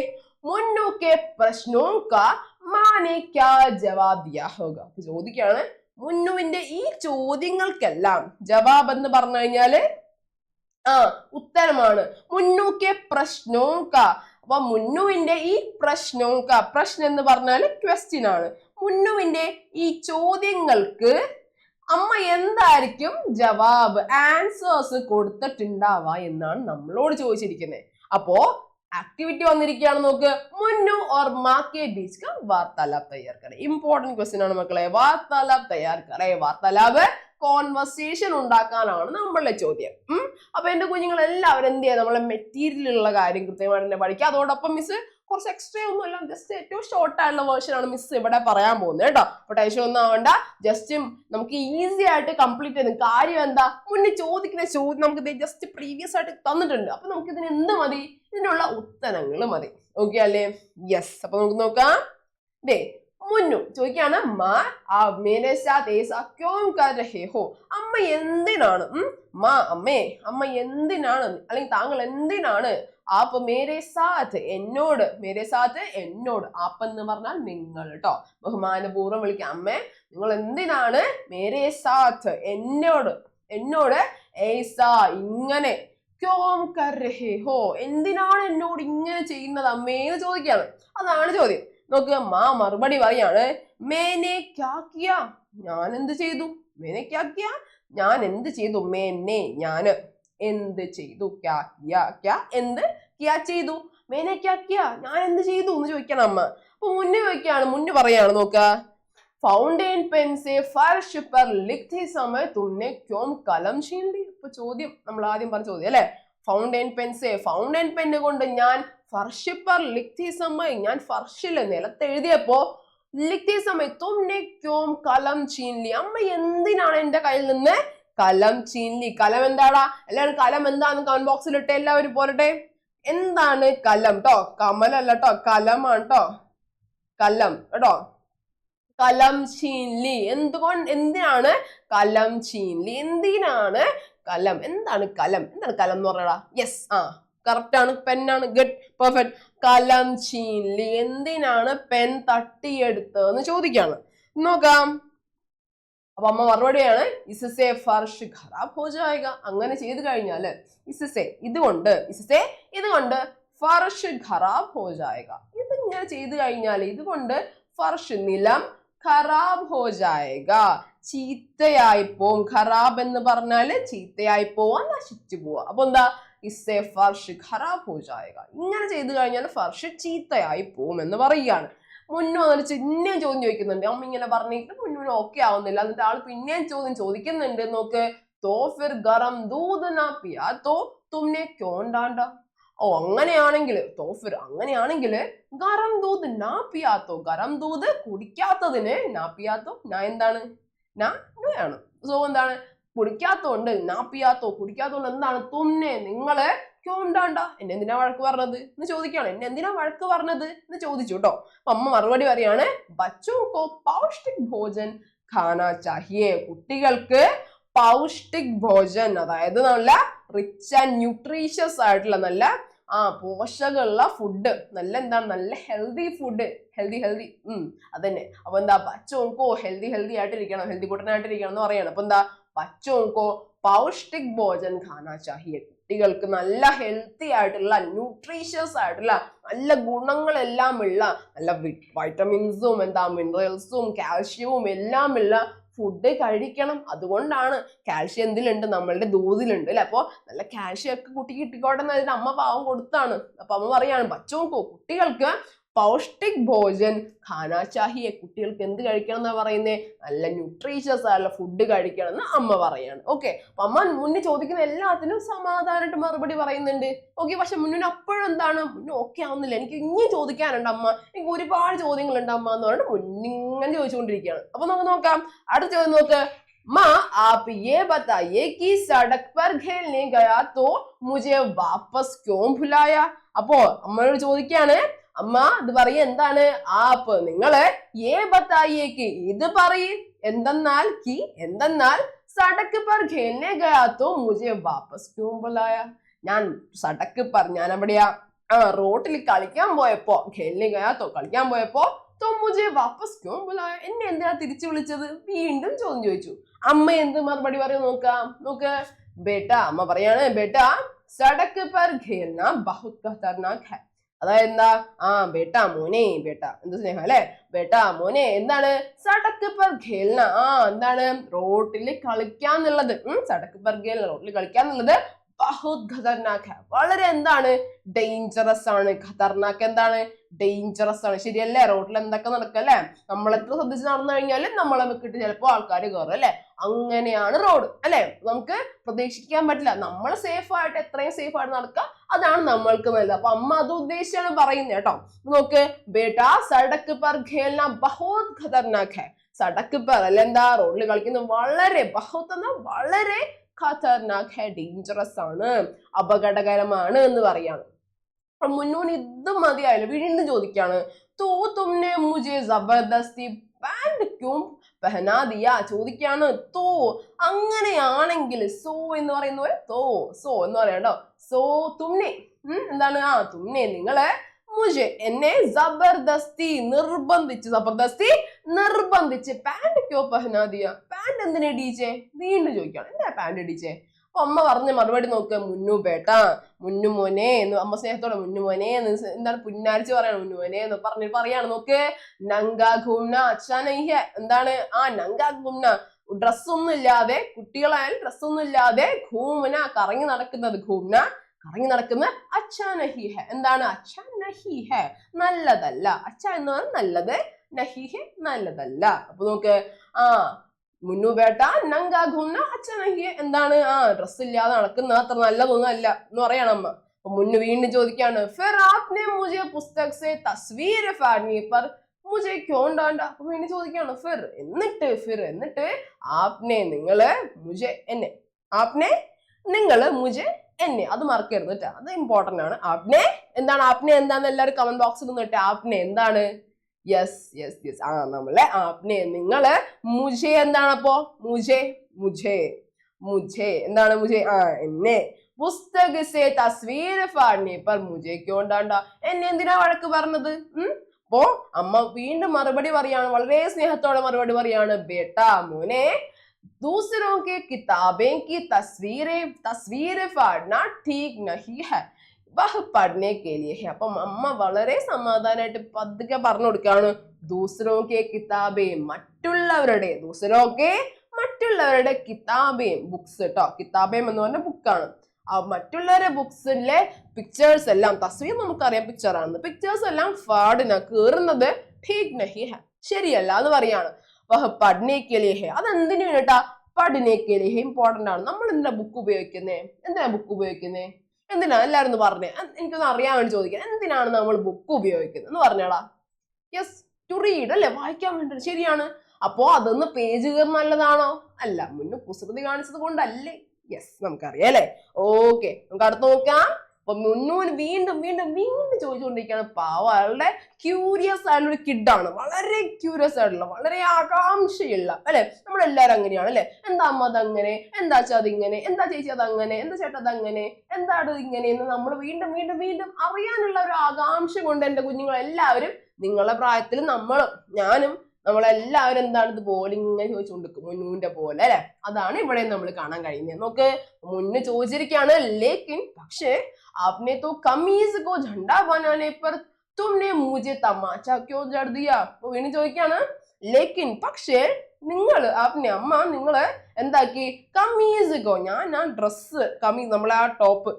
മുന്നു കെ പ്രശ്നോ കാ മാനെ ക്യാ ജവാബ് ദിയാ ഹോഗാ. ചോദിക്കാണ് മുന്നുവിന്റെ ഈ ചോദ്യങ്ങൾക്കെല്ലാം ജവാബ് എന്ന് പറഞ്ഞു കഴിഞ്ഞാല് ഉത്തരമാണ്. മുന്നു കെ പ്രശ്നോ കാ, അപ്പൊ മുന്നുവിന്റെ ഈ പ്രശ്നോ കാ, പ്രശ്നം എന്ന് പറഞ്ഞാല് ക്വസ്റ്റ്യൻ ആണ്. മുന്നുവിന്റെ ഈ ചോദ്യങ്ങൾക്ക് അമ്മ എന്തായിരിക്കും ജവാബ്, ആൻസേഴ്സ് കൊടുത്തിട്ടുണ്ടാവുക എന്നാണ് നമ്മളോട് ചോദിച്ചിരിക്കുന്നത്. അപ്പോ ആക്ടിവിറ്റി വന്നിരിക്കുകയാണ് നോക്ക്. മുന്നു और माँ के बीच का वार्तालाप तैयार करें. ഇമ്പോർട്ടന്റ് ക്വസ്റ്റ്യൻ ആണ് മക്കളെ. വാർത്താലാപ് തയ്യാർ കറേ. വാർത്താലാപ് കോൺവെർസേഷൻ ഉണ്ടാക്കാനാണ് നമ്മളുടെ ചോദ്യം. അപ്പൊ എന്റെ കുഞ്ഞുങ്ങൾ എല്ലാവരും എന്ത് ചെയ്യാം, നമ്മളെ മെറ്റീരിയലുള്ള കാര്യം കൃത്യമായിട്ട് തന്നെ പഠിക്കുക. അതോടൊപ്പം മിസ് കുറച്ച് എക്സ്ട്രാ ഒന്നും അല്ല, ജസ്റ്റ് ഏറ്റവും ഷോർട്ട് ആയിട്ടുള്ള വേർഷൻ ആണ് മിസ് ഇവിടെ പറയാൻ പോകുന്നത് കേട്ടോ. അപ്പൊ ടെൻഷൻ ഒന്നും ആവണ്ട, ജസ്റ്റ് നമുക്ക് ഈസി ആയിട്ട് കംപ്ലീറ്റ് ചെയ്ത്. കാര്യം എന്താ, മുന്നേ ചോദിക്കുന്ന ചോദ്യം നമുക്ക് ജസ്റ്റ് പ്രീവിയസ് ആയിട്ട് തന്നിട്ടുണ്ട്. അപ്പൊ നമുക്ക് ഇതിന് എന്ത് മതി, ഇതിനുള്ള ഉത്തരങ്ങൾ മതി. ഓക്കെ അല്ലേ? യെസ്. അപ്പൊ നമുക്ക് നോക്കാം. ദേ മുന്നു ചോദിക്കാണ്, മാ ആപ് മേരെ സാത്ത് ഏസാ ക്യോം കർ രഹേ ഹോ. അമ്മ എന്തിനാണ്, മാ അമ്മേ, അമ്മ എന്തിനാണ് അല്ലെങ്കിൽ താങ്കൾ എന്തിനാണ്, ആപ്പ് മേരെ സാത്ത് എന്നോട്, മേരെ സാത്ത് എന്നോട്, ആപ്പ് എന്ന് പറഞ്ഞാൽ നിങ്ങൾ കേട്ടോ, ബഹുമാനപൂർവ്വം വിളിക്കാം. അമ്മേ നിങ്ങൾ എന്തിനാണ്, മേരെ സാത്ത് എന്നോട്, എന്നോട് ഏസാ ഇങ്ങനെ, ക്യോം കർ രഹേ ഹോ എന്തിനാണ് എന്നോട് ഇങ്ങനെ ചെയ്യുന്നത് അമ്മേ എന്ന് ചോദിക്കാണ്. അതാണ് ചോദ്യം. നോക്കുക, മാ മറുപടി പറയാണ്, മേനെ ക്യാ കിയാ, ഞാൻ എന്ത് ചെയ്തു, മേനെ ക്യാ കിയാ, ഞാൻ എന്ത് ചെയ്തു, മേനെ ഞാന് എന്ത് ചെയ്തു, ക്യാ കിയാ ക്യാ എന്ത്, ക്യാ ചെയ്തു, മേനെ ക്യാ കിയാ ഞാൻ എന്ത് ചെയ്തു എന്ന് ചോദിക്കണം അമ്മ. അപ്പൊ മുന്നേ ചോദിക്കാണ്, മുന്നേ പറയാണ് നോക്ക, ഫൗണ്ടൈൻ പെൻ സെ ഫർഷ് പർ ലിഖ്തേ സമയ തുമ്നെ ക്യോം കലം ഛീൻ ലി. ഇപ്പൊ ചോദ്യം നമ്മൾ ആദ്യം പറഞ്ഞ ചോദ്യം അല്ലെ, ഫൗണ്ടൈൻ പെൻ സെ, ഫൗണ്ടൈൻ പെൻ കൊണ്ട് ഞാൻ ഫർഷ് പർ ലിഖ്തേ സമയ, ഞാൻ ഫർഷില് നിലത്ത് എഴുതിയപ്പോ, ലിഖ്തേ സമയ തുമ്നെ ക്യോം കലം ഛീൻ ലി, അമ്മ എന്തിനാണ് എന്റെ കയ്യിൽ നിന്ന് കലം ഛീൻ ലി. കലം എന്താടാ, എല്ലാവരും കലം എന്താന്ന് കമന്റ് ബോക്സിൽ ഇട്ട് എല്ലാവരും പോരട്ടെ. എന്താണ് കലം ട്ടോ, കമലല്ല ട്ടോ, കലമാണ് ട്ടോ, കലം കേട്ടോ. കലം ഛീൻ ലി, എന്തിനാണ് കലം ഛീൻ ലി, എന്തിനാണ് കലം, എന്താണ് കലം, എന്താണ് കലം എന്ന് പറഞ്ഞടാ. യെസ്, കറക്റ്റ് ആണ്, പെന്നാണ്. Good, perfect. കലം ഛീൻ ലി, എന്തിനാണ് പെൻ തട്ടിയെടുത്തതെന്ന് ചോദിക്കാണ്. നോക്കാം. അപ്പൊ അമ്മ മറുപടിയാണ്, ഇസസെ ഫർഷ് ഖറാബ് ഹോ ജായേഗ. അങ്ങനെ ചെയ്തു കഴിഞ്ഞാല് ഇസസെ ഇതുകൊണ്ട്, ഇസസെ ഇതുകൊണ്ട്, ഫർഷ് ഖറാബ് ഹോ ജായേഗ, ഇതിങ്ങനെ ചെയ്തു കഴിഞ്ഞാൽ ഇതുകൊണ്ട് ഫർഷ് നിലം, ഖറാബ് ഹോ ജായേഗ ചീത്തയായി പോവും. ഖറാബ് എന്ന് പറഞ്ഞാല് ചീത്തയായി പോവാ, നശിച്ചു പോവാ. അപ്പൊ എന്താ, ഇസ്സെ ഫർഷ് ഖറാബ് ഹോ ജായേഗ, ഇങ്ങനെ ചെയ്തു കഴിഞ്ഞാൽ ഫർഷ് ചീത്തയായി പോവും എന്ന് പറയുകയാണ്. മുന്നു വന്നിട്ട് പിന്നെയും ചോദ്യം ചോദിക്കുന്നുണ്ട്. അമ്മ ഇങ്ങനെ പറഞ്ഞിട്ട് മുന്നൂന് ഓക്കെ ആവുന്നില്ല. എന്നിട്ട് ആള് പിന്നെയും ചോദ്യം ചോദിക്കുന്നുണ്ട്. നോക്ക്, തോ ഫിർ ഗറം ദൂദ് നാ പിയാ തോ തുമ്നെ ക്യോം ഡാണ്ടാ. ഓ അങ്ങനെയാണെങ്കിൽ, തോഫിർ അങ്ങനെയാണെങ്കിൽ, ഗറം ദൂത് നാ പിയാത്തോ, ഗറം ദൂത് കുടിക്കാത്തതിന്, നാ പിയാത്തോ നാ എന്താണ്, നാ ആണ്. സോ എന്താണ്, കുടിക്കാത്തോണ്ട്, നാ പിയാത്തോ കുടിക്കാത്തോണ്ട് എന്താണ്, തുമ്നെ നിങ്ങള് ക്യോണ്ടാണ്ട, എന്നെ എന്തിനാ വഴക്ക് പറഞ്ഞത് എന്ന് ചോദിക്കാണ്. എന്നെ എന്തിനാ വഴക്ക് പറഞ്ഞത് എന്ന് ചോദിച്ചു കേട്ടോ. അപ്പൊ അമ്മ മറുപടി പറയാണ്, ബച്ചോ കോ പൗഷ്ടിക് ഭോജൻ ഖാനാ ചാഹിയേ, കുട്ടികൾക്ക് പൗഷ്ടിക് ഭോജൻ, അതായത് നല്ല റിച്ച് ആൻഡ് ന്യൂട്രീഷ്യസ് ആയിട്ടുള്ള നല്ല പോഷകമുള്ള ഫുഡ്, നല്ല എന്താണ്, നല്ല ഹെൽത്തി ഫുഡ്, ഹെൽത്തി അതന്നെ. അപ്പൊ എന്താ, ബച്ചോങ്കോ ഹെൽത്തി ആയിട്ടിരിക്കണം, ഹെൽത്തി കുട്ടനായിട്ടിരിക്കണം എന്ന് പറയണം. അപ്പൊ എന്താ, ബച്ചോങ്കോ പൗഷ്ടിക് ഭോജൻ ഖാനാ ചാഹിയേ, കുട്ടികൾക്ക് നല്ല ഹെൽത്തി ആയിട്ടുള്ള ന്യൂട്രീഷ്യസ് ആയിട്ടുള്ള നല്ല ഗുണങ്ങളെല്ലാം ഉള്ള നല്ല വൈറ്റമിൻസും എന്താ മിനറൽസും കാൽഷ്യവും എല്ലാം ഉള്ള ഫുഡ് കഴിക്കണം. അതുകൊണ്ടാണ് കാൽഷ്യം എന്തിലുണ്ട്, നമ്മളുടെ ദൂതിലുണ്ട് അല്ലെ. അപ്പൊ നല്ല കാൽഷ്യം ഒക്കെ കുട്ടിക്ക് കിട്ടിക്കോട്ടെ എന്ന് അതിന് അമ്മ പാവം കൊടുത്താണ്. അപ്പൊ അമ്മ പറയാണ്, ബച്ചോങ്കോ കുട്ടികൾക്ക് പൗഷ്ടിക് ഭോജൻ ഖാനാ ചാഹിയെ, കുട്ടികൾക്ക് എന്ത് കഴിക്കണം എന്നാ പറയുന്നേ, നല്ല ന്യൂട്രീഷ്യസ് ആയിട്ടുള്ള ഫുഡ് കഴിക്കണം എന്ന് അമ്മ പറയാണ്. ഓക്കെ, അപ്പൊ അമ്മ മുന്നേ ചോദിക്കുന്ന എല്ലാത്തിനും സമാധാനമായിട്ട് മറുപടി പറയുന്നുണ്ട്. ഓക്കെ, പക്ഷെ മുന്നിന് അപ്പോഴും എന്താണ്, മുന്നേ ഓക്കെ ആവുന്നില്ല, എനിക്ക് ഇനി ചോദിക്കാനുണ്ട് അമ്മ, എനിക്ക് ഒരുപാട് ചോദ്യങ്ങളുണ്ട് അമ്മ എന്ന് പറഞ്ഞിട്ട് മുന്നിങ്ങനെ ചോദിച്ചുകൊണ്ടിരിക്കുകയാണ്. അപ്പൊ നമുക്ക് നോക്കാം, അടുത്ത ചോദ്യം നോക്ക്. माँ आप ये बताइए कि सड़क पर खेलने गया तो मुझे वापस क्यों बुलाया. അപ്പോ അമ്മയോട് ചോദിക്കാണ്, അമ്മ ഇത് പറയ എന്താണ്, ആപ്പ് നിങ്ങള്, ഏ ബത്തായിയേക്ക് ഇത് പറയ്, എന്തെന്നാൽ കി എന്തെന്നാൽ, സടക്ക് പർ ഖേൽനെ ഗയാ തോ മുझे വാപ്പസ് ക്യോം ബുലായ, ഞാൻ സടക്ക് പർ, ഞാൻ എവിടെയാ, റോട്ടിൽ കളിക്കാൻ പോയപ്പോ, ഖേൽനെ ഗയാ തോ കളിക്കാൻ പോയപ്പോ, തോ മുझे വാപ്പസ് ക്യോം ബുലായ, എന്നെ എന്തിനാ തിരിച്ചു വിളിച്ചത്, വീണ്ടും ചോദ്യം ചോദിച്ചു. അമ്മ എന്ത് മറുപടി പറയും നോക്കാം. നോക്ക്, ബേട്ട, അമ്മ പറയാണ്, ബേട്ട സടക്ക് പർ ഖേൽന ബഹുത് ഖതർനാക് ഹൈ, അതായത് എന്താ, ബേട്ട മോനെ, ബേട്ട എന്ത് സ്നേഹം അല്ലെ, ബേട്ട മോനെ എന്താണ്, സടക്ക് പർ ഖേൽന, എന്താണ് റോട്ടിൽ കളിക്കാന്നുള്ളത്, സടക്ക് പർ ഖേൽന റോട്ടിൽ കളിക്കാന്നുള്ളത് ബഹുത് ഖതർനാക് ഹെ, വളരെ എന്താണ്, ഡേഞ്ചറസ് ആണ്. ഖതർനാക് എന്താണ്, ഡേഞ്ചറസ് ആണ്. ശരിയല്ലേ? റോഡിൽ എന്തൊക്കെ നടക്കല്ലേ, നമ്മൾ എത്ര ശ്രദ്ധിച്ച് നടന്നു കഴിഞ്ഞാലും നമ്മളെ കിട്ടി ചിലപ്പോൾ ആൾക്കാർ കയറും അല്ലെ. അങ്ങനെയാണ് റോഡ് അല്ലെ. നമുക്ക് പ്രതീക്ഷിക്കാൻ പറ്റില്ല. നമ്മൾ സേഫ് ആയിട്ട് എത്രയും സേഫ് ആയിട്ട് നടക്കുക, അതാണ് നമ്മൾക്ക് നല്ലത്. അപ്പൊ അമ്മ അത് ഉദ്ദേശിച്ചാണ് പറയുന്നത് കേട്ടോ. നോക്ക്, ബേട്ടാ സടക്ക് പർ ഖേൽന ബഹുത് ഖതർനാക് ഹെ. സടക്ക് പർ അല്ലെ എന്താ, റോഡിൽ കളിക്കുന്നത് വളരെ, ബഹുത് എന്ന വളരെ, ഖതർനാക് ഹെ ഡേഞ്ചറസ് ആണ്, അപകടകരമാണ് എന്ന് പറയാണ്. അപ്പൊ മുന്നൂന് ഇത് മതിയായല്ലോ, വീണ്ടും ചോദിക്കാണ്, തോ തുമ്നെ മുझे ജബർദസ്തി പാന്റ് ക്യൂം പെഹനാ ദിയാ. ചോദിക്കാണ് തോ, അങ്ങനെയാണെങ്കിൽ, സോ എന്ന് പറയുന്ന പോലെ തോ, സോ എന്ന് പറയാട്ടോ. സോ തുമ്നെ എന്താണ്, തുമ്നെ നിങ്ങള്, മുझे എന്നെ, ജബർദസ്തി നിർബന്ധിച്ച്, ജബർദസ്തി നിർബന്ധിച്ച്, പാന്റ് ക്യോ പെഹനാ ദിയാ, പാന്റ് എന്തിനാ ഇടിച്ചേ. വീണ്ടും ചോദിക്കാണ്, എന്താ പാന്റ് ഇടിച്ചേ. അപ്പൊ അമ്മ പറഞ്ഞ മറുപടി നോക്ക്, മുന്നു ബേട്ടാ, മുന്നു മോനെ എന്ന്, അമ്മ സ്നേഹത്തോടെ മുന്നു മോനെ എന്ന്, എന്താണ് പുന്നാരിച്ച് പറയാണ്, മുന്നു മോനെ എന്ന് പറയാണ്. നോക്ക്, നങ്കാ ഘൂംന അച്ഛാ നഹി ഹെ, എന്താണ്, നങ്കാ ഘൂംന, ഡ്രസ്സൊന്നും ഇല്ലാതെ, കുട്ടികളായാലും ഡ്രസ്സൊന്നും ഇല്ലാതെ, ഘൂമന കറങ്ങി നടക്കുന്നത്, ഘൂംന കറങ്ങി നടക്കുന്ന, അച്ഛാ നഹി ഹെ, എന്താണ്, അച്ഛാ നഹി ഹെ നല്ലതല്ല. അച്ഛാ എന്ന് പറഞ്ഞാൽ നല്ലത്, നഹി ഹെ നല്ലതല്ല. അപ്പൊ നോക്ക്, മുന്നു ബേട്ട നങ്കാ ഘൂംന അച്ഛാ നഹി ഹെ, എന്താണ്, ഡ്രസ് ഇല്ലാതെ നടക്കുന്ന അത്ര നല്ലതൊന്നും അല്ല എന്ന് പറയണം അമ്മ. അപ്പൊ മുന്നു വീണ്ടും ചോദിക്കാണ്, ഫിർ ആപ്നെ മുझे പുസ്തക് സെ തസ്വീർ ഫാഡ്നെ പർ മുझे ക്യോं डांटा. അപ്പൊ വീണ്ടും ചോദിക്കാണ്, ഫിർ എന്നിട്ട്, ആപ്നെ നിങ്ങള്, മുझे എന്നെ, ആപ്നെ നിങ്ങള്, മുझे എന്നെ, അത് മറക്കരുത് കേട്ടോ, അത് ഇമ്പോർട്ടന്റ് ആണ്. ആപ്നെ എന്താണ്, ആപ്നെ എന്താന്ന് എല്ലാവരും കമന്റ് ബോക്സിൽ നിന്ന് കേട്ടോ. ആപ്നെ എന്താണ്, യെസ് യെസ് യെസ്, നമ്മളെ ആപ്നെ നിങ്ങള്, മുझे എന്താണ്, അപ്പോ മുझे എന്താണ്, മുझे എന്നെ, പുസ്തക് സെ തസ്വീർ ഫാഡ്നെ പർ മുझे ക്യോं डांटा, എന്നെ എന്തിനാ വഴക്ക് പറഞ്ഞത്. അപ്പോ അമ്മ വീണ്ടും മറുപടി പറയാണ്, വളരെ സ്നേഹത്തോടെ മറുപടി പറയാണ്, ബേട്ടാ മോനെ, दूसरों के किताबें की तस्वीरें फाड़ना ठीक नहीं है, वह पढ़ने के लिए है. അപ്പം അമ്മ വളരെ സമാധാനമായിട്ട് പതുക്കെ പറഞ്ഞു കൊടുക്കുകയാണ്, ദൂസരോക്കെ കിതാബേ, മറ്റുള്ളവരുടെ, ദൂസരോക്കെ മറ്റുള്ളവരുടെ, കിതാബേം ബുക്സ് കേട്ടോ, കിതാബേം എന്ന് പറഞ്ഞ ബുക്കാണ്. മറ്റുള്ളവരുടെ ബുക്സിലെ പിക്ചേഴ്സ് എല്ലാം, തസ്വീർ നമുക്കറിയാം പിക്ചർ ആണെന്ന്, പിക്ചേഴ്സ് എല്ലാം ഫാഡിന കീറുന്നത്, ठीक नहीं है ശരിയല്ല എന്ന് പറയാണ്. അതെന്തിനു വേണ്ടിട്ടാ, പഠനേക്കലേ, ഇമ്പോർട്ടന്റ് ആണ്. നമ്മൾ എന്തിനാ ബുക്ക് ഉപയോഗിക്കുന്നേ, എന്തിനാ എല്ലാരും ഒന്ന് പറഞ്ഞേ, എനിക്കൊന്ന് അറിയാൻ വേണ്ടി ചോദിക്കാം, എന്തിനാണ് നമ്മൾ ബുക്ക് ഉപയോഗിക്കുന്നത് എന്ന് പറഞ്ഞാടാ. യെസ്, ടു റീഡ് അല്ലെ, വായിക്കാൻ വേണ്ടി. ശരിയാണ്. അപ്പോ അതൊന്ന് പേജ് കയറി നല്ലതാണോ, അല്ല, മുന്നേ കുസൃതി കാണിച്ചത് കൊണ്ടല്ലേ. യെസ്, നമുക്കറിയാം അല്ലെ. ഓക്കെ, നമുക്ക് അടുത്ത് നോക്കാം. അപ്പൊ മുന്നൂന് വീണ്ടും ചോദിച്ചുകൊണ്ടിരിക്കുകയാണ്. പാവ, അയാളുടെ ക്യൂരിയസ് ആയിട്ടുള്ള ഒരു കിഡാണ്, വളരെ ക്യൂരിയസ് ആയിട്ടുള്ള, വളരെ ആകാംക്ഷയുള്ള അല്ലെ. നമ്മളെല്ലാരും അങ്ങനെയാണ് അല്ലെ. എന്താ അമ്മ അതങ്ങനെ, എന്താ അച്ഛാ അതിങ്ങനെ, എന്താ ചേച്ചി അതങ്ങനെ, എന്താ ചേട്ടാ അതങ്ങനെ, എന്താണ് ഇങ്ങനെ എന്ന് നമ്മൾ വീണ്ടും അറിയാനുള്ള ഒരു ആകാംക്ഷ കൊണ്ട് എന്റെ കുഞ്ഞുങ്ങളെല്ലാവരും, നിങ്ങളുടെ പ്രായത്തിൽ ഞാനും നമ്മളെല്ലാവരും എന്താണ് ഇതുപോലെ ഇങ്ങനെ ചോദിച്ചുകൊണ്ടിരിക്കും, മുന്നൂന്റെ പോലെ അല്ലെ. അതാണ് ഇവിടെ നമ്മൾ കാണാൻ കഴിയുന്നത്. നോക്ക്, മുന്ന് ചോദിച്ചിരിക്കുകയാണ്, ലേക്കിൻ പക്ഷേ, आपने तो कमीज को झंडा बनाने पर तुमने मुझे तमाचा क्यों जड़ दिया. അപ്പൊ വീണ്ടും ചോദിക്കാണ്, ലേക്കിൻ പക്ഷേ, അമ്മ നിങ്ങള് എന്താക്കി, കമീസ് കോ, ഞാൻ ആ ഡ്രസ്സ്, കമീസ് നമ്മളെ ആ ടോപ്പ്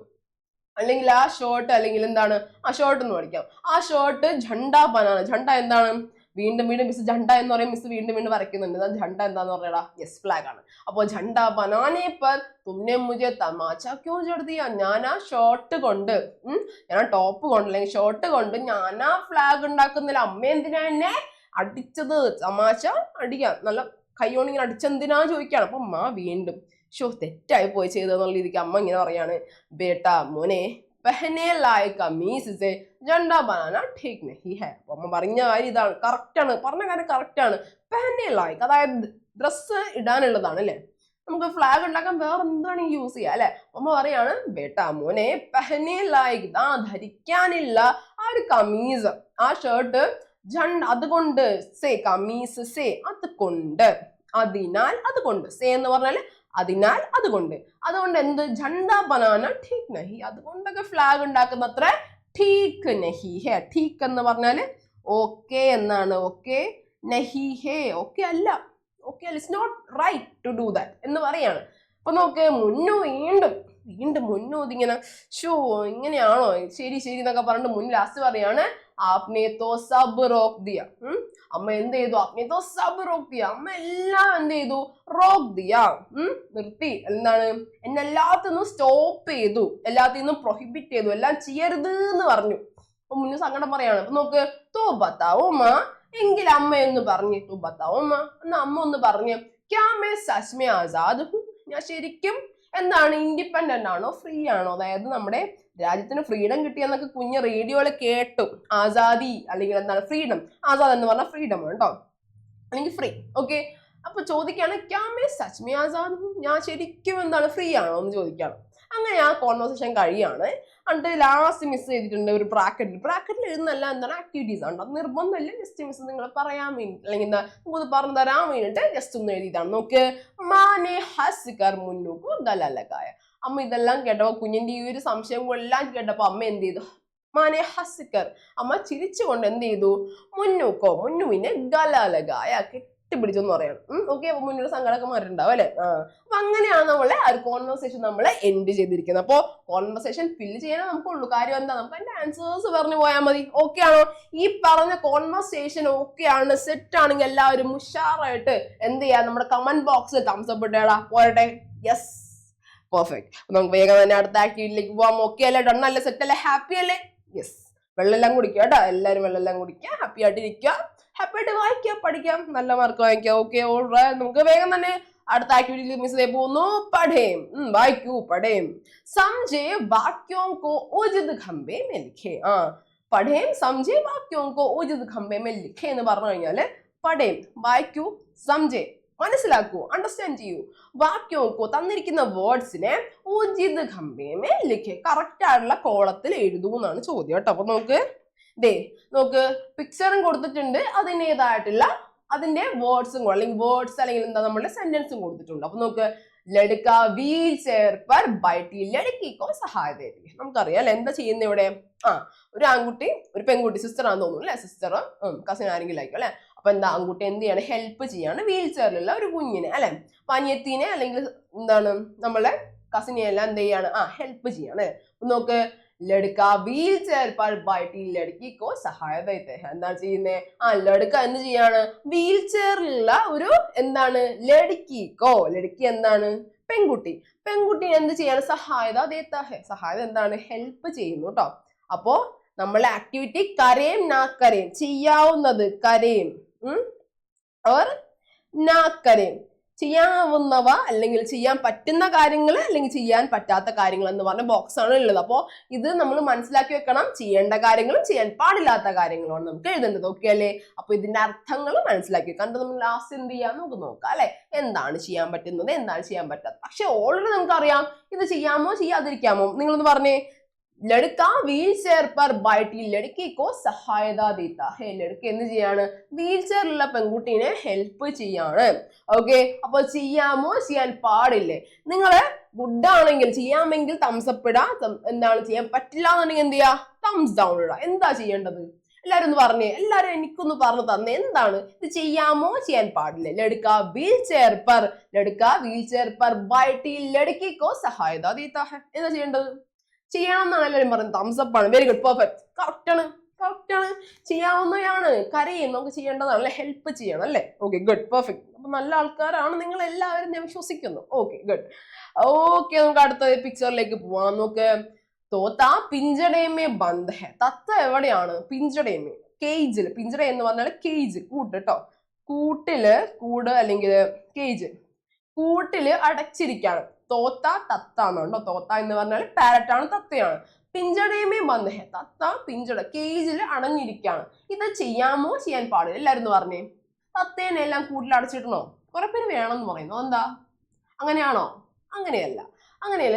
അല്ലെങ്കിൽ ആ ഷർട്ട്, അല്ലെങ്കിൽ എന്താണ് ആ ഷർട്ട് എന്ന് പഠിക്കാം, ആ ഷർട്ട് झंडा बनाना, झंडा എന്താണ്, വീണ്ടും മിസ് झंडा എന്ന് പറയും, മിസ് വീണ്ടും വരയ്ക്കുന്നുണ്ട്. झंडा എന്താന്ന് പറഞ്ഞാ, യെസ്, ഫ്ലാഗ് ആണ്. അപ്പൊ झंडा बनाने पर तुमने मुझे तमाचा क्यों जड़ दिया, ഞാൻ ആ ഷർട്ട് കൊണ്ട്, ഞാൻ ആ ടോപ്പ് കൊണ്ട് അല്ലെങ്കിൽ ഷർട്ട് കൊണ്ട് ഞാൻ ആ ഫ്ലാഗ് ഉണ്ടാക്കുന്നില്ല, അമ്മ എന്തിനാ എന്നെ അടിച്ചത്, തമാശ അടിക്കാൻ, നല്ല കൈയോണ്ട് ഇങ്ങനെ അടിച്ചെന്തിനാ ചോദിക്കാണ്. അപ്പൊ അമ്മ വീണ്ടും തെറ്റായി പോയി ചെയ്തെന്നുള്ള രീതിക്ക് അമ്മ ഇങ്ങനെ പറയാണ്, ബേട്ടാ മോനെ, पहने लायक कमीज से झंडा बनाना ठीक नहीं है. അപ്പൊ അമ്മ പറഞ്ഞ കാര്യം ഇതാണ്, കറക്റ്റ് ആണ്, പറഞ്ഞ കാര്യം കറക്റ്റ് ആണ്. പെഹനെ ലായക്, അതായത് ഡ്രസ്സ് ഇടാനുള്ളതാണ് അല്ലെ. നമുക്ക് ഫ്ലാഗ് ഉണ്ടാക്കാൻ വേറെ എന്താണ് യൂസ് ചെയ്യാം അല്ലെ. അമ്മ പറയാണ്, ബേട്ടാ മോനെ, പെഹനെ ലായക്, ധരിക്കാനില്ല ആ ഒരു കമീസ്, ആ ഷർട്ട്, അതുകൊണ്ട്, സേ കമീസ്, സേ അതുകൊണ്ട്, അതിനാൽ അതുകൊണ്ട്, സേ എന്ന് പറഞ്ഞാല് അതിനാൽ, അതുകൊണ്ട് എന്ത്, झंडा बनाना ठीक नहीं, അതുകൊണ്ടൊക്കെ ഫ്ലാഗ് ഉണ്ടാക്കുന്ന അത്ര ठीक नहीं है. ठीक എന്ന് പറഞ്ഞാല് ഓക്കെ എന്നാണ്, ഓക്കെ, നഹി ഹേ ഓക്കെ അല്ല, it's not right to do that എന്ന് പറയാണ്. അപ്പൊ നോക്ക്, മുന്നു വീണ്ടും വീണ്ടും മുന്നു ഇതിങ്ങനെ ഷോ ഇങ്ങനെയാണോ ശരി ശരി എന്നൊക്കെ പറഞ്ഞിട്ട് മുന്നിൽ ലാസ്റ്റ് പറയാണ് ആപ്നെ തോ സബ് റോക്ക് ദിയ. അമ്മ എന്ത് ചെയ്തു? ആപ്നെ തോ സബ് റോക്ക് ദിയ. അമ്മ എല്ലാം എന്ത് ചെയ്തു? റോക്ക് ദിയ, നിർത്തി. എന്താണ്? എന്നെ എല്ലാത്തിനും സ്റ്റോപ്പ് ചെയ്തു, എല്ലാത്തിനും പ്രൊഹിബിറ്റ് ചെയ്തു, എല്ലാം ചെയ്യരുത് എന്ന് പറഞ്ഞു. അപ്പൊ മുന്നു സങ്കടം പറയാണ്. അപ്പൊ നോക്ക്, തോ ബത്താവോ അമ്മ, എങ്കിൽ അമ്മ എന്ന് പറഞ്ഞു. തോ ബത്താവോ അമ്മ, എന്നാ അമ്മ ഒന്ന് പറഞ്ഞു. ക്യാ may such may Azad who, ഞാൻ ശരിക്കും എന്താണ് ഇൻഡിപെൻഡന്റ് ആണോ, ഫ്രീ ആണോ? അതായത് നമ്മുടെ രാജ്യത്തിന് ഫ്രീഡം കിട്ടിയെന്നൊക്കെ കുഞ്ഞ് റേഡിയോയിൽ കേട്ടു. ആസാദി അല്ലെങ്കിൽ എന്താണ് ഫ്രീഡം, ആസാദ് എന്ന് പറഞ്ഞാൽ ഫ്രീഡം കേട്ടോ, അല്ലെങ്കിൽ ഫ്രീ. ഓക്കെ, അപ്പൊ ചോദിക്കാണ് ക്യാ may such may Azad who, ഞാൻ ശരിക്കും എന്താണ് ഫ്രീ ആണോ എന്ന് ചോദിക്കാണ്. അങ്ങനെ ആ കോൺവെർസേഷൻ കഴിയാണ്. എന്നിട്ട് ലാസ്റ്റ് മിസ് ചെയ്തിട്ടുണ്ട് ഒരു ബ്രാക്കറ്റിൽ എഴുതുന്നല്ല എന്താണ് ആക്ടിവിറ്റീസ് ആണ്. അത് നിർബന്ധമില്ല, ജസ്റ്റ് മിസ് നിങ്ങൾ പറയാൻ വേണ്ടി അല്ലെങ്കിൽ എന്താ നമുക്ക് പറഞ്ഞു തരാൻ വേണ്ടിയിട്ട് ജസ്റ്റ് ഒന്ന് എഴുതിയതാണ്. നോക്ക്, മാനെ ഹസ് കർ മുന്നൂക്കു ഗലലകായ. അമ്മ ഇതെല്ലാം കേട്ടപ്പോ കുഞ്ഞിന്റെ ഈ ഒരു സംശയങ്ങളെല്ലാം കേട്ടപ്പോ അമ്മ എന്ത് ചെയ്തു? മാനെ ഹസ്കർ, അമ്മ ചിരിച്ചുകൊണ്ട് എന്ത് ചെയ്തു? മുന്നുവിനെ ഗലലകായ പിടിച്ചെന്ന് പറയണം. ഓക്കെ, അപ്പൊ മുന്നോട്ട് സങ്കടമൊക്കെ മാറിയിട്ടുണ്ടാവും അല്ലെ? അപ്പൊ അങ്ങനെയാണ് നമ്മളെ ആ ഒരു കോൺവെർസേഷൻ നമ്മൾ എൻഡ് ചെയ്തിരിക്കുന്നത്. അപ്പൊ കോൺവെർസേഷൻ ഫില്ല് ചെയ്യാനേ നമുക്കുള്ളൂ. കാര്യം എന്താ? നമുക്ക് അതിന്റെ ആൻസേഴ്സ് പറഞ്ഞു പോയാൽ മതി. ഓക്കെ ആണോ? ഈ പറഞ്ഞ കോൺവെർസേഷൻ ഓക്കെ ആണ്, സെറ്റ് ആണെങ്കിൽ എല്ലാവരും ഉഷാറായിട്ട് എന്ത് ചെയ്യാ? നമ്മുടെ കമന്റ് ബോക്സിൽ തംസ് അപ്പ് ഇട്ടേടാ, പോരട്ടെ. Yes, perfect. നമുക്ക് വേഗം തന്നെ അടുത്ത ആക്ടിവിറ്റിയിലേക്ക് പോവാം. ഓക്കെ അല്ലേ? ഡൺ അല്ലേ? സെറ്റ് അല്ലേ? ഹാപ്പി അല്ലേ? യെസ്, വെള്ളമെല്ലാം കുടിക്കുക കേട്ടോ. എല്ലാവരും വെള്ളമെല്ലാം കുടിക്കുക, ഹാപ്പി ആയിട്ട് ഇരിക്കുക, ഹാപ്പി ആയിട്ട് വായിക്കാം, പഠിക്കാം, നല്ല മാർക്ക് വാങ്ങിക്കാം. Okay, alright. നമുക്ക് വേഗം തന്നെ അടുത്ത ആക്ടിവിറ്റി മിസ് ചെയ്ത് പോകുന്നു. പഠേം, വായിക്കൂ, പഠേം. സംജേ വാക്യോं को उचित खंबे में लिखे. പഠേം സംജേ വാക്യോं को उचित खंबे में लिखे എന്ന് പറഞ്ഞു കഴിഞ്ഞാല് പഠേം വായിക്കൂ, സംജേ മനസ്സിലാക്കൂ, അണ്ടർസ്റ്റാൻഡ് ചെയ്യൂ, വാക്യോക്കോ തന്നിരിക്കുന്ന വേർഡ്സിനെ ഉചിത് ഖംബേമേ ലിഖേ, കറക്റ്റ് ആയിട്ടുള്ള കോളത്തിൽ എഴുതൂ എന്നാണ് ചോദ്യം കേട്ടോ. അപ്പൊ നോക്ക് പിക്ചറും കൊടുത്തിട്ടുണ്ട്, അതിൻ്റെതായിട്ടുള്ള അതിന്റെ വേർഡ്സും അല്ലെങ്കിൽ വേർഡ്സ് അല്ലെങ്കിൽ എന്താ നമ്മളുടെ സെന്റൻസും കൊടുത്തിട്ടുണ്ട്. അപ്പൊ നോക്ക്, ലടുക്ക വീൽ ചെയർ പർ ബൈठी ലടുക്കിക്കോ സഹായ ദേത്തി. നമുക്കറിയാം അല്ലെ എന്താ ചെയ്യുന്നത് ഇവിടെ? ഒരു ആൺകുട്ടി ഒരു പെൺകുട്ടി, സിസ്റ്റർ ആണെന്ന് തോന്നുന്നു അല്ലെ, സിസ്റ്റർ കസിൻ ആരെങ്കിലും ആയിരിക്കും അല്ലെ. അപ്പൊ എന്താ ആൺകുട്ടി എന്ത് ചെയ്യാണ്? ഹെൽപ്പ് ചെയ്യാണ് വീൽ ചെയറിലുള്ള ഒരു കുഞ്ഞിനെ അല്ലെ, പനിയത്തിനെ അല്ലെങ്കിൽ എന്താണ് നമ്മളെ കസിനെ എല്ലാം എന്ത് ചെയ്യാണ്? ഹെൽപ്പ് ചെയ്യാണ്. നോക്ക്, ലടുക്ക വീൽ ചെയർ പർ ബൈठी ലടുക്കിക്കോ സഹായ ദേത്തെ. എന്താണ് ചെയ്യുന്നേ? ലടുക്ക എന്ത് ചെയ്യാണ്? വീൽ ചെയറിലുള്ള ഒരു എന്താണ് ലടുക്കിക്കോ, ലടുക്കി എന്താണ്? പെൺകുട്ടി എന്ത് ചെയ്യാണ്? സഹായത ദേത്താ ഹെ. സഹായത എന്താണ്? ഹെൽപ്പ് ചെയ്യുന്നു കേട്ടോ. അപ്പോ നമ്മളെ ആക്ടിവിറ്റി കരേം നാ കരേം, ചെയ്യാവുന്നത് കരേം ഓർ നാ കരേം, ചെയ്യാവുന്നവ അല്ലെങ്കിൽ ചെയ്യാൻ പറ്റുന്ന കാര്യങ്ങൾ അല്ലെങ്കിൽ ചെയ്യാൻ പറ്റാത്ത കാര്യങ്ങൾ എന്ന് പറഞ്ഞ ബോക്സ് ആണ് ഉള്ളത്. അപ്പോൾ ഇത് നമ്മൾ മനസ്സിലാക്കി വെക്കണം. ചെയ്യേണ്ട കാര്യങ്ങളും ചെയ്യാൻ പാടില്ലാത്ത കാര്യങ്ങളുമാണ് നമുക്ക് എഴുതേണ്ടത്. ഓക്കെ അല്ലേ? അപ്പൊ ഇതിന്റെ അർത്ഥങ്ങൾ മനസ്സിലാക്കി വെക്കാം. നമ്മൾ ലാസ്റ്റ് എന്ത് ചെയ്യാം നമുക്ക് നോക്കാം അല്ലെ, എന്താണ് ചെയ്യാൻ പറ്റുന്നത്, എന്താണ് ചെയ്യാൻ പറ്റാത്തത്. പക്ഷെ ഓൾറെഡി നമുക്കറിയാം ഇത് ചെയ്യാമോ ചെയ്യാതിരിക്കാമോ. നിങ്ങളൊന്ന് പറഞ്ഞേ, ലടുക്ക വീൽ ചെയർ പർ ബൈठी ലടുക്കിക്കോ സഹായത ദേത്താ ഹേ. ലടുക്ക എന്ത് ചെയ്യാണ്? വീൽ ചെയറിലുള്ള പെൺകുട്ടീനെ ഹെൽപ്പ് ചെയ്യാണ്. ഓക്കെ, അപ്പൊ ചെയ്യാമോ ചെയ്യാൻ പാടില്ലേ? നിങ്ങള് ഗുഡ് ആണെങ്കിൽ ചെയ്യാമെങ്കിൽ തംസ് അപ്പ് ഇടാ, എന്താണ് ചെയ്യാൻ പറ്റില്ല എന്നുണ്ടെങ്കിൽ എന്ത് ചെയ്യാ? തംസ് ഡൗൺ ഇടാ. എന്താ ചെയ്യേണ്ടത്? എല്ലാരും ഒന്ന് പറഞ്ഞേ, എല്ലാരും എനിക്കൊന്ന് പറഞ്ഞു തന്നെ, എന്താണ് ഇത് ചെയ്യാമോ ചെയ്യാൻ പാടില്ലേ? ലടുക്ക വീൽ ചെയർ പർ ബൈठी ലടുക്കിക്കോ സഹായത ദേത്താ ഹേ. എന്താ ചെയ്യേണ്ടത്? ചെയ്യണം എന്നാണ് എല്ലാവരും പറയുന്നത്. തംസ് അപ്പ് ആണ്. വെരി ഗുഡ്, പെർഫെക്റ്റ്, കറക്റ്റ് ആണ്. ചെയ്യാവുന്നതാണ്, കരയും, നമുക്ക് ചെയ്യേണ്ടതാണ് അല്ലെ, ഹെൽപ്പ് ചെയ്യണം അല്ലെ. Okay, good, perfect. അപ്പൊ നല്ല ആൾക്കാരാണ് നിങ്ങൾ എല്ലാവരും, ഞാൻ വിശ്വസിക്കുന്നു. Okay, good. ഓക്കെ, നമുക്ക് അടുത്ത പിക്ചറിലേക്ക് പോവാം. നോക്ക്, തോത്ത പിഞ്ചടേമേ ബന്ദ് ഹെ. തത്ത എവിടെയാണ്? പിഞ്ചടേമേ, കേജിൽ. പിഞ്ചട എന്ന് പറഞ്ഞാൽ കേജ്, കൂട്ട് കേട്ടോ. കൂട് അല്ലെങ്കിൽ കേജ്, കൂട്ടില് അടച്ചിരിക്കാണ്. തോത്ത തത്ത എന്നുണ്ടോ. തോത്ത എന്ന് പറഞ്ഞാൽ പാരറ്റ് ആണ്, തത്തയാണ്. പിഞ്ചടേമേ ബന്ദ് ഹെ, തത്ത പിഞ്ചട കേജിൽ അടഞ്ഞിരിക്കാണ്. ഇത് ചെയ്യാമോ ചെയ്യാൻ പാടില്ല? എല്ലാവരും ഒന്ന് പറഞ്ഞേ. തത്തേനെ എല്ലാം കൂട്ടിൽ അടച്ചിടണോ? കുറെ പേര് വേണമെന്ന് പറയുന്നു. എന്താ? അങ്ങനെയാണോ? അങ്ങനെയല്ല.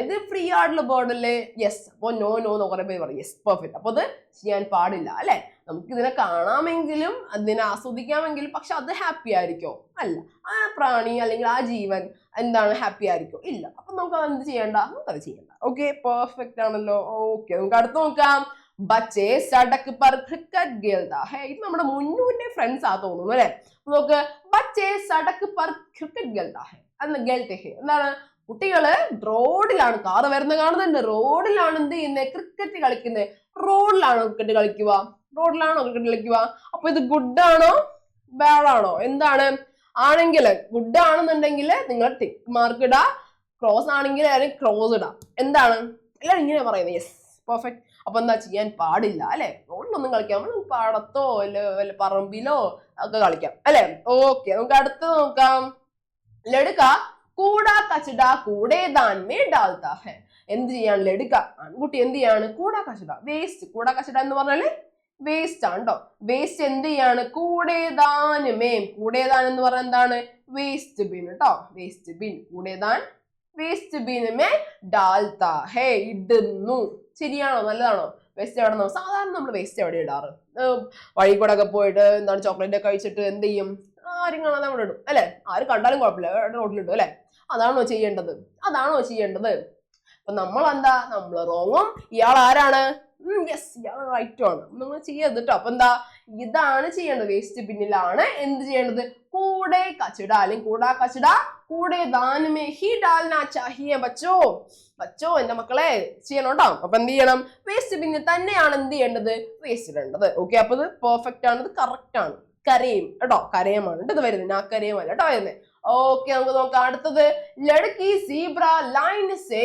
ഇത് ഫ്രീ ആയിട്ടുള്ള ബേർഡ് അല്ലേ? യെസ്. അപ്പൊ നോ എന്ന് കുറെ പേര് പറയും. Yes, perfect. അപ്പൊ അത് ചെയ്യാൻ പാടില്ല അല്ലെ. നമുക്ക് ഇതിനെ കാണാമെങ്കിലും അതിനെ ആസ്വദിക്കാമെങ്കിലും, പക്ഷെ അത് ഹാപ്പി ആയിരിക്കോ? അല്ല. ആ പ്രാണി അല്ലെങ്കിൽ ആ ജീവൻ എന്താണ് ഹാപ്പി ആയിരിക്കോ? ഇല്ല. അപ്പൊ നമുക്ക് അത് എന്ത് ചെയ്യണ്ട? നമുക്കത് ചെയ്യണ്ട. ഓക്കെ, പെർഫെക്റ്റ് ആണല്ലോ. ഓക്കെ, നമുക്ക് അടുത്ത് നോക്കാം. ബച്ചേ സടക് പർ ക്രിക്കറ്റ് ഖേൽതാ ഹേ. ഇത് നമ്മുടെ മുന്നൂന്റെ ഫ്രണ്ട്സ് ആ തോന്നുന്നു അല്ലെ. നോക്ക്, ബച്ചേ സടക് പർ ക്രിക്കറ്റ് ഖേൽതാ ഹേ. ഖേൽത്തെ ഹേ എന്താണ്? കുട്ടികള് റോഡിലാണ്, കാറ് വരുന്ന കാണുന്നുണ്ട്, റോഡിലാണ് എന്ത് ചെയ്യുന്നത്, ക്രിക്കറ്റ് കളിക്കുന്നത്. റോഡിലാണോ ക്രിക്കറ്റ് കളിക്കുക? റോഡിലാണോ ക്രിക്കറ്റ് കളിക്കുക? അപ്പൊ ഇത് ഗുഡ് ആണോ ബാഡ് ആണോ? എന്താണ്? ആണെങ്കിൽ ഗുഡ് ആണെന്നുണ്ടെങ്കിൽ നിങ്ങൾ ടിക്ക് മാർക്ക് ഇടാ, ക്രോസ് ആണെങ്കിൽ ക്രോസ് ഇടാം. എന്താണ് എല്ലാവരും ഇങ്ങനെ പറയുന്നത്? Yes, perfect. അപ്പൊ എന്താ ചെയ്യാൻ പാടില്ല അല്ലെ? റോഡിലൊന്നും കളിക്കാം, നമ്മൾ പാടത്തോ വല്ല പറമ്പിലോ ഒക്കെ കളിക്കാം അല്ലെ? ഓക്കെ, നമുക്ക് അടുത്തത് നോക്കാം. ലടുക്ക കൂടാ കച്ചട കൂടേദാൻ മേ ഡാൽത്താ ഹെ. എന്ത് ചെയ്യാണ് ലടുക്ക, ആൺകുട്ടി എന്ത് ചെയ്യാണ്? കൂടാ കച്ചട, വേസ്റ്റ്. കൂടാ കച്ചട എന്ന് പറഞ്ഞാല് വേസ്റ്റ് ആണ് കേട്ടോ. വേസ്റ്റ് എന്ത് ചെയ്യാണ്? കൂടേദാനുമേ. കൂടേദാൻ എന്ന് പറഞ്ഞാൽ എന്താണ്? വേസ്റ്റ് ബിൻ കേട്ടോ, വേസ്റ്റ് ബിൻ. കൂടേദാൻ വേസ്റ്റ് ബിനുമേ ഡാൽത്താ ഹേ, ഇടുന്നു. ശരിയാണോ? നല്ലതാണോ? വേസ്റ്റ് എവിടെ നിന്നോ? സാധാരണ നമ്മൾ വേസ്റ്റ് എവിടെ ഇടാറ്? വഴി കൂടെ ഒക്കെ പോയിട്ട് എന്താണ് ചോക്ലേറ്റ് ഒക്കെ കഴിച്ചിട്ട് എന്ത് ചെയ്യും? ആരും കാണാതെ അവിടെ ഇടും അല്ലെ? ആരും കണ്ടാലും കുഴപ്പമില്ല, റോഡിലിടും അല്ലെ? അതാണോ ചെയ്യേണ്ടത്? അതാണോ ചെയ്യേണ്ടത്? അപ്പൊ നമ്മളെന്താ? നമ്മൾ റോങ്ങും, ഇയാൾ ആരാണ്? യെസ്, ഇയാൾ റൈറ്റും ആണ്. നമ്മൾ ചെയ്യരുത് കേട്ടോ. അപ്പൊ എന്താ? ഇതാണ് ചെയ്യേണ്ടത്. വേസ്റ്റ് ബിന്നിലാണ് എന്ത് ചെയ്യേണ്ടത്? കൂടെ കച്ചട അല്ലെങ്കിൽ കൂടാ കച്ചട കൂടെ ദാനുമേ ഹി ഡാൽനാ ചാഹിയേ ബച്ചോ. ബച്ചോ എന്റെ മക്കളെ ചെയ്യണം കേട്ടോ. അപ്പൊ എന്ത് ചെയ്യണം? വേസ്റ്റ് ബിന്നിൽ തന്നെയാണ് എന്ത് ചെയ്യേണ്ടത്? വേസ്റ്റ് ഇടേണ്ടത്. ഓക്കെ, അപ്പൊ ഇത് പെർഫെക്റ്റ് ആണ്, ഇത് കറക്റ്റ് ആണ്. കരയും കേട്ടോ, കരയമാണ് ഇത് വരുന്നത്, ഞാൻ കരയുമല്ല കേട്ടോ വരുന്നത്. ഓക്കെ, നമുക്ക് നോക്കാം അടുത്തത്. ലടുക്കി സീബ്ര ലൈൻ സേ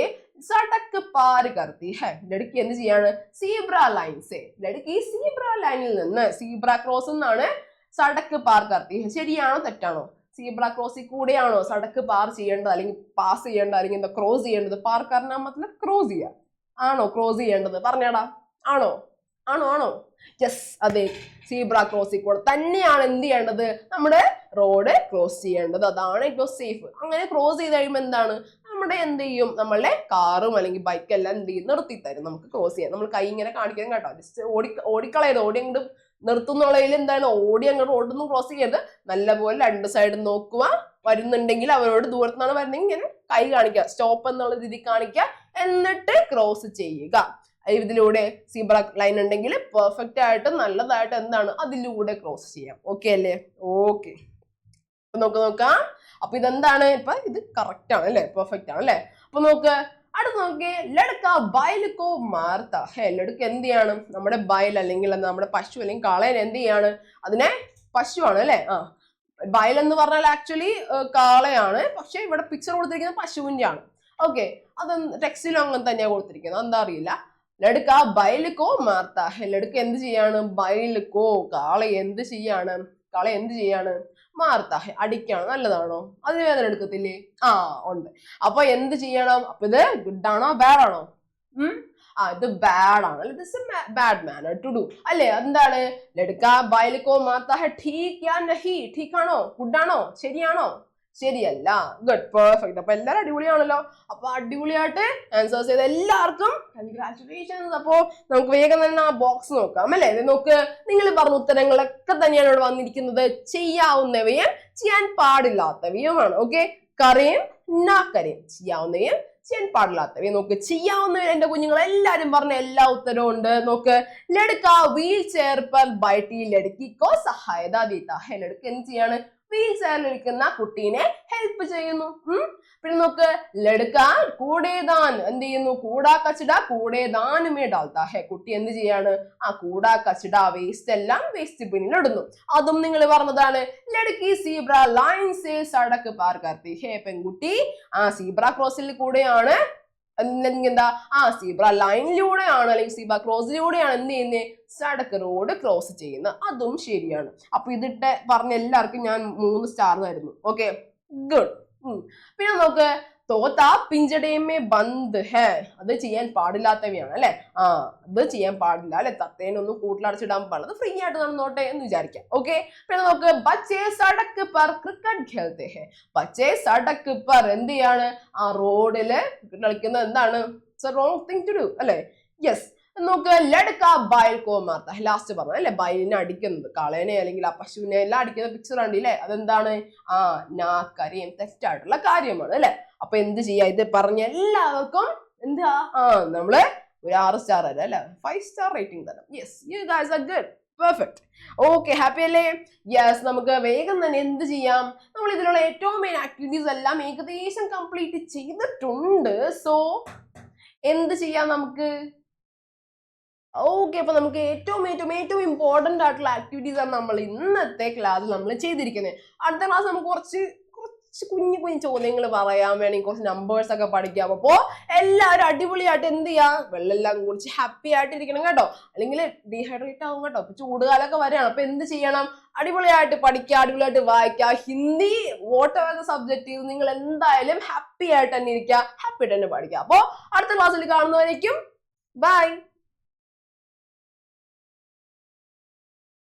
സടക്ക് പാർ കർത്തി ഹെ. ലടുക്കി എന്ത് ചെയ്യാണ്? സീബ്ര ലൈൻ സേ. ലടുക്കി സീബ്ര ലൈനിൽ നിന്ന്, സീബ്ര ക്രോസ് എന്നാണ് സടക്ക് പാർ കർത്തി ഹെ. ശരിയാണോ തെറ്റാണോ? സീബ്ര ക്രോസിൽ കൂടെയാണോ സടക്ക് പാർ ചെയ്യേണ്ടത്, അല്ലെങ്കിൽ പാസ് ചെയ്യേണ്ടത്, അല്ലെങ്കിൽ എന്താ ക്രോസ് ചെയ്യേണ്ടത്? പാർ കർണ മത്ലബ് ക്രോസ് ചെയ്യുക ആണോ? ക്രോസ് ചെയ്യേണ്ടത് പറഞ്ഞാടാ, ആണോ? ആണോ? ആണോ? യെസ്, അതെ. സീബ്ര ക്രോസിൽ കൂടെ തന്നെയാണ് എന്ത് ചെയ്യേണ്ടത്? നമ്മുടെ റോഡ് ക്രോസ് ചെയ്യേണ്ടത്. അതാണ് ഏറ്റവും സേഫ്. അങ്ങനെ ക്രോസ് ചെയ്ത് കഴിയുമ്പോൾ എന്താണ്? നമ്മുടെ എന്ത് ചെയ്യും? നമ്മളുടെ കാറും അല്ലെങ്കിൽ ബൈക്ക് എല്ലാം എന്ത് ചെയ്യും? നിർത്തി തരും നമുക്ക് ക്രോസ് ചെയ്യാൻ. നമ്മൾ കൈ ഇങ്ങനെ കാണിക്കണം കേട്ടോ. ജസ്റ്റ് ഓടിക്കളയരുത്. ഓടി അങ്ങോട്ട് നിർത്തുന്നുള്ളതിൽ എന്താണ്? ഓടി അങ്ങോട്ട് റോഡൊന്നും ക്രോസ് ചെയ്യരുത്. നല്ലപോലെ രണ്ട് സൈഡും നോക്കുക. വരുന്നുണ്ടെങ്കിൽ അവരോട് ദൂരത്തു നിന്നാണ് വരുന്നെങ്കിൽ ഇങ്ങനെ കൈ കാണിക്കുക, സ്റ്റോപ്പ് എന്നുള്ള രീതി കാണിക്കുക, എന്നിട്ട് ക്രോസ് ചെയ്യുക. ഇതിലൂടെ സീബ്ര ലൈൻ ഉണ്ടെങ്കിൽ പെർഫെക്റ്റ് ആയിട്ട് നല്ലതായിട്ട് എന്താണ്? അതിലൂടെ ക്രോസ് ചെയ്യാം. ഓക്കെ അല്ലേ? ഓക്കെ, നോക്കാം. അപ്പൊ ഇതെന്താണ്? ഇപ്പൊ ഇത് കറക്റ്റ് ആണ് അല്ലെ? പെർഫെക്റ്റ് ആണ് അല്ലെ? അപ്പൊ നോക്ക്, അടുത്ത് നോക്കിയേ. ലടുക്ക ബൈലുക്കോ മാർത്ത ഹേ. ലടുക്ക എന്ത് ചെയ്യാണ്? നമ്മുടെ ബൈൽ അല്ലെങ്കിൽ നമ്മുടെ പശു അല്ലെങ്കിൽ കാളയൻ എന്ത് ചെയ്യാണ്? അതിനെ പശുവാണ് അല്ലെ? ബൈൽ എന്ന് പറഞ്ഞാൽ ആക്ച്വലി കാളയാണ്, പക്ഷെ ഇവിടെ പിക്ചർ കൊടുത്തിരിക്കുന്നത് പശുവിന്റെ ആണ്. ഓക്കെ, അത് ടെക്സ്റ്റിലും അങ്ങനെ തന്നെയാണ് കൊടുത്തിരിക്കുന്നത്, എന്താ അറിയില്ല. ലടുക്ക ബൈലുക്കോ മാർത്ത ഹെ. ലടുക്ക എന്ത് ചെയ്യാണ്? ബൈലുക്കോ കാള എന്ത് ചെയ്യാണ്? കാള എന്ത് ചെയ്യാണ്? മാർത്ത ഹെ, അടിക്കാണ്. നല്ലതാണോ? അതിന് വേദന എടുക്കത്തില്ലേ? ഉണ്ട്. അപ്പൊ എന്ത് ചെയ്യണം? അപ്പൊ ഇത് ഗുഡ് ആണോ ബാഡ് ആണോ? ഇത് ബാഡ് ആണ്. This bad manner to do അല്ലേ? എന്താണ്? ലടുക്ക ബൈലുക്കോ മാർത്ത ഹെ ഠീക് യാ നഹി. ഠീക് ആണോ? ഗുഡ് ആണോ? ശരിയാണോ? ശരിയല്ല. Good, perfect. അപ്പൊ എല്ലാവരും അടിപൊളിയാണല്ലോ. അപ്പൊ അടിപൊളിയായിട്ട് ആൻസേഴ്സ് ചെയ്ത എല്ലാവർക്കും കൺഗ്രാറ്റുലേഷൻസ്. അപ്പോ നമുക്ക് വേഗം തന്നെ ആ ബോക്സ് നോക്കാം അല്ലെ? നോക്ക്, നിങ്ങൾ പറഞ്ഞ ഉത്തരങ്ങളൊക്കെ തന്നെയാണ് ഇവിടെ വന്നിരിക്കുന്നത്. ചെയ്യാവുന്നവയും ചെയ്യാൻ പാടില്ലാത്തവയുമാണ്. ഓക്കെ, കരയും നാ കരയും, ചെയ്യാവുന്നവയും ചെയ്യാൻ പാടില്ലാത്തവയും. നോക്ക്, ചെയ്യാവുന്നവയും എന്റെ കുഞ്ഞുങ്ങൾ എല്ലാരും പറഞ്ഞ എല്ലാ ഉത്തരവും ഉണ്ട്. നോക്ക്, ലടുക്ക വീൽ ചെയർ പർ ബൈട്ടി ലടുക്കിക്കോ സഹായത ദീത്ത ഹെ. ലടുക്ക എന്ത് ചെയ്യാണ്? വീൽ ചെയറിൽ ഇരിക്കുന്ന കുട്ടീനെ ഹെൽപ്പ് ചെയ്യുന്നു. പിന്നെ നോക്ക്, ലടുക്ക കൂടേദാൻ എന്ത് ചെയ്യുന്നു? കൂടാ കച്ചട കൂടേദാനുമേ ഡാൽത്താ ഹെ. കുട്ടി എന്ത് ചെയ്യാണ്? കൂടാ കച്ചട വേസ്റ്റ് എല്ലാം വേസ്റ്റ് ബിന്നിൽ ഇടുന്നു. അതും നിങ്ങൾ പറഞ്ഞതാണ്. ലടുക്കി സീബ്ര ലൈൻ സേ സടക്ക് പാർ കർത്തി ഹെ. പെൺകുട്ടി സീബ്ര ക്രോസിൽ കൂടെയാണ് എന്താ? സീബ്ര ലൈനിലൂടെയാണ് അല്ലെങ്കിൽ സീബ്ര ക്രോസിലൂടെയാണ് എന്ത് ചെയ്യുന്നത്? സടക്ക് റോഡ് ക്രോസ് ചെയ്യുന്നത്. അതും ശരിയാണ്. അപ്പൊ ഇതിട്ട് പറഞ്ഞ എല്ലാവർക്കും ഞാൻ 3 സ്റ്റാർ തരുന്നു. Okay, good. പിന്നെ നോക്ക്, തോത്ത പിഞ്ചടേമേ ബന്ദ് ഹേ. അത് ചെയ്യാൻ പാടില്ലാത്തവയാണ് അല്ലെ? അത് ചെയ്യാൻ പാടില്ല അല്ലെ? തത്തേനൊന്നും കൂട്ടിലടച്ചിടാൻ പാടില്ല, അത് ഫ്രീ ആയിട്ട് നടന്നോട്ടെ എന്ന് വിചാരിക്കാം. ഓക്കെ, പിന്നെ നോക്ക്, ബച്ചേ സടക്ക് പർ ക്രിക്കറ്റ് ഖേൽത്തെ ഹേ. ബച്ചേ സടക്ക് പർ എന്ത് ചെയ്യാണ്? റോഡില് ക്രിക്കറ്റ് കളിക്കുന്നത് എന്താണ്? It's a wrong thing to do അല്ലെ? യെസ്. നോക്ക്, ലടുക്ക ബൈൽ കോ മാർത്ത. ലാസ്റ്റ് പറഞ്ഞു അല്ലെ? ബൈലിനെ അടിക്കുന്നത്, കാളേനെ അല്ലെങ്കിൽ ആ പശുവിനെ എല്ലാം അടിക്കുന്ന പിക്ചർ കണ്ടില്ലേ? അതെന്താണ്? നാ കരയും, തെറ്റായിട്ടുള്ള കാര്യമാണ് അല്ലെ? അപ്പൊ എന്ത് ചെയ്യാ? ഇത് പറഞ്ഞ എല്ലാവർക്കും എന്താ? നമ്മള് ഒരു 6 സ്റ്റാർ തരാം അല്ലെ? 5 സ്റ്റാർ റേറ്റിംഗ് തരാം. Yes, you guys are good. Perfect. Okay, happy അല്ലേ? യെസ്, നമുക്ക് വേഗം തന്നെ എന്ത് ചെയ്യാം, നമ്മൾ ഇതിലുള്ള ഏറ്റവും മെയിൻ ആക്ടിവിറ്റീസ് എല്ലാം ഏകദേശം കംപ്ലീറ്റ് ചെയ്തിട്ടുണ്ട്. സോ എന്ത് ചെയ്യാം നമുക്ക്? ഓക്കെ, അപ്പൊ നമുക്ക് ഏറ്റവും ഇമ്പോർട്ടന്റ് ആയിട്ടുള്ള ആക്ടിവിറ്റീസ് ആണ് നമ്മൾ ഇന്നത്തെ ക്ലാസ്സിൽ നമ്മൾ ചെയ്തിരിക്കുന്നത്. അടുത്ത ക്ലാസ് നമുക്ക് കുറച്ച് കുഞ്ഞു ചോദ്യങ്ങൾ പറയാൻ വേണമെങ്കിൽ കുറച്ച് നമ്പേഴ്സ് ഒക്കെ പഠിക്കാം. അപ്പോ എല്ലാവരും അടിപൊളിയായിട്ട് എന്ത് ചെയ്യാം, വെള്ളമെല്ലാം കുടിച്ച് ഹാപ്പി ആയിട്ടിരിക്കണം കേട്ടോ, അല്ലെങ്കിൽ ഡീഹൈഡ്രേറ്റ് ആവും കേട്ടോ. അപ്പൊ ചൂടുകാലൊക്കെ വരികയാണ്. അപ്പൊ എന്ത് ചെയ്യണം, അടിപൊളിയായിട്ട് പഠിക്കുക, അടിപൊളിയായിട്ട് വായിക്കുക. ഹിന്ദി വാട്ട് എവർ സബ്ജക്റ്റ് നിങ്ങൾ എന്തായാലും ഹാപ്പി ആയിട്ട് തന്നെ ഇരിക്കുക, ഹാപ്പി ആയിട്ട് തന്നെ പഠിക്കുക. അപ്പോ അടുത്ത ക്ലാസ്സിൽ കാണുന്നവരേക്കും ബൈ.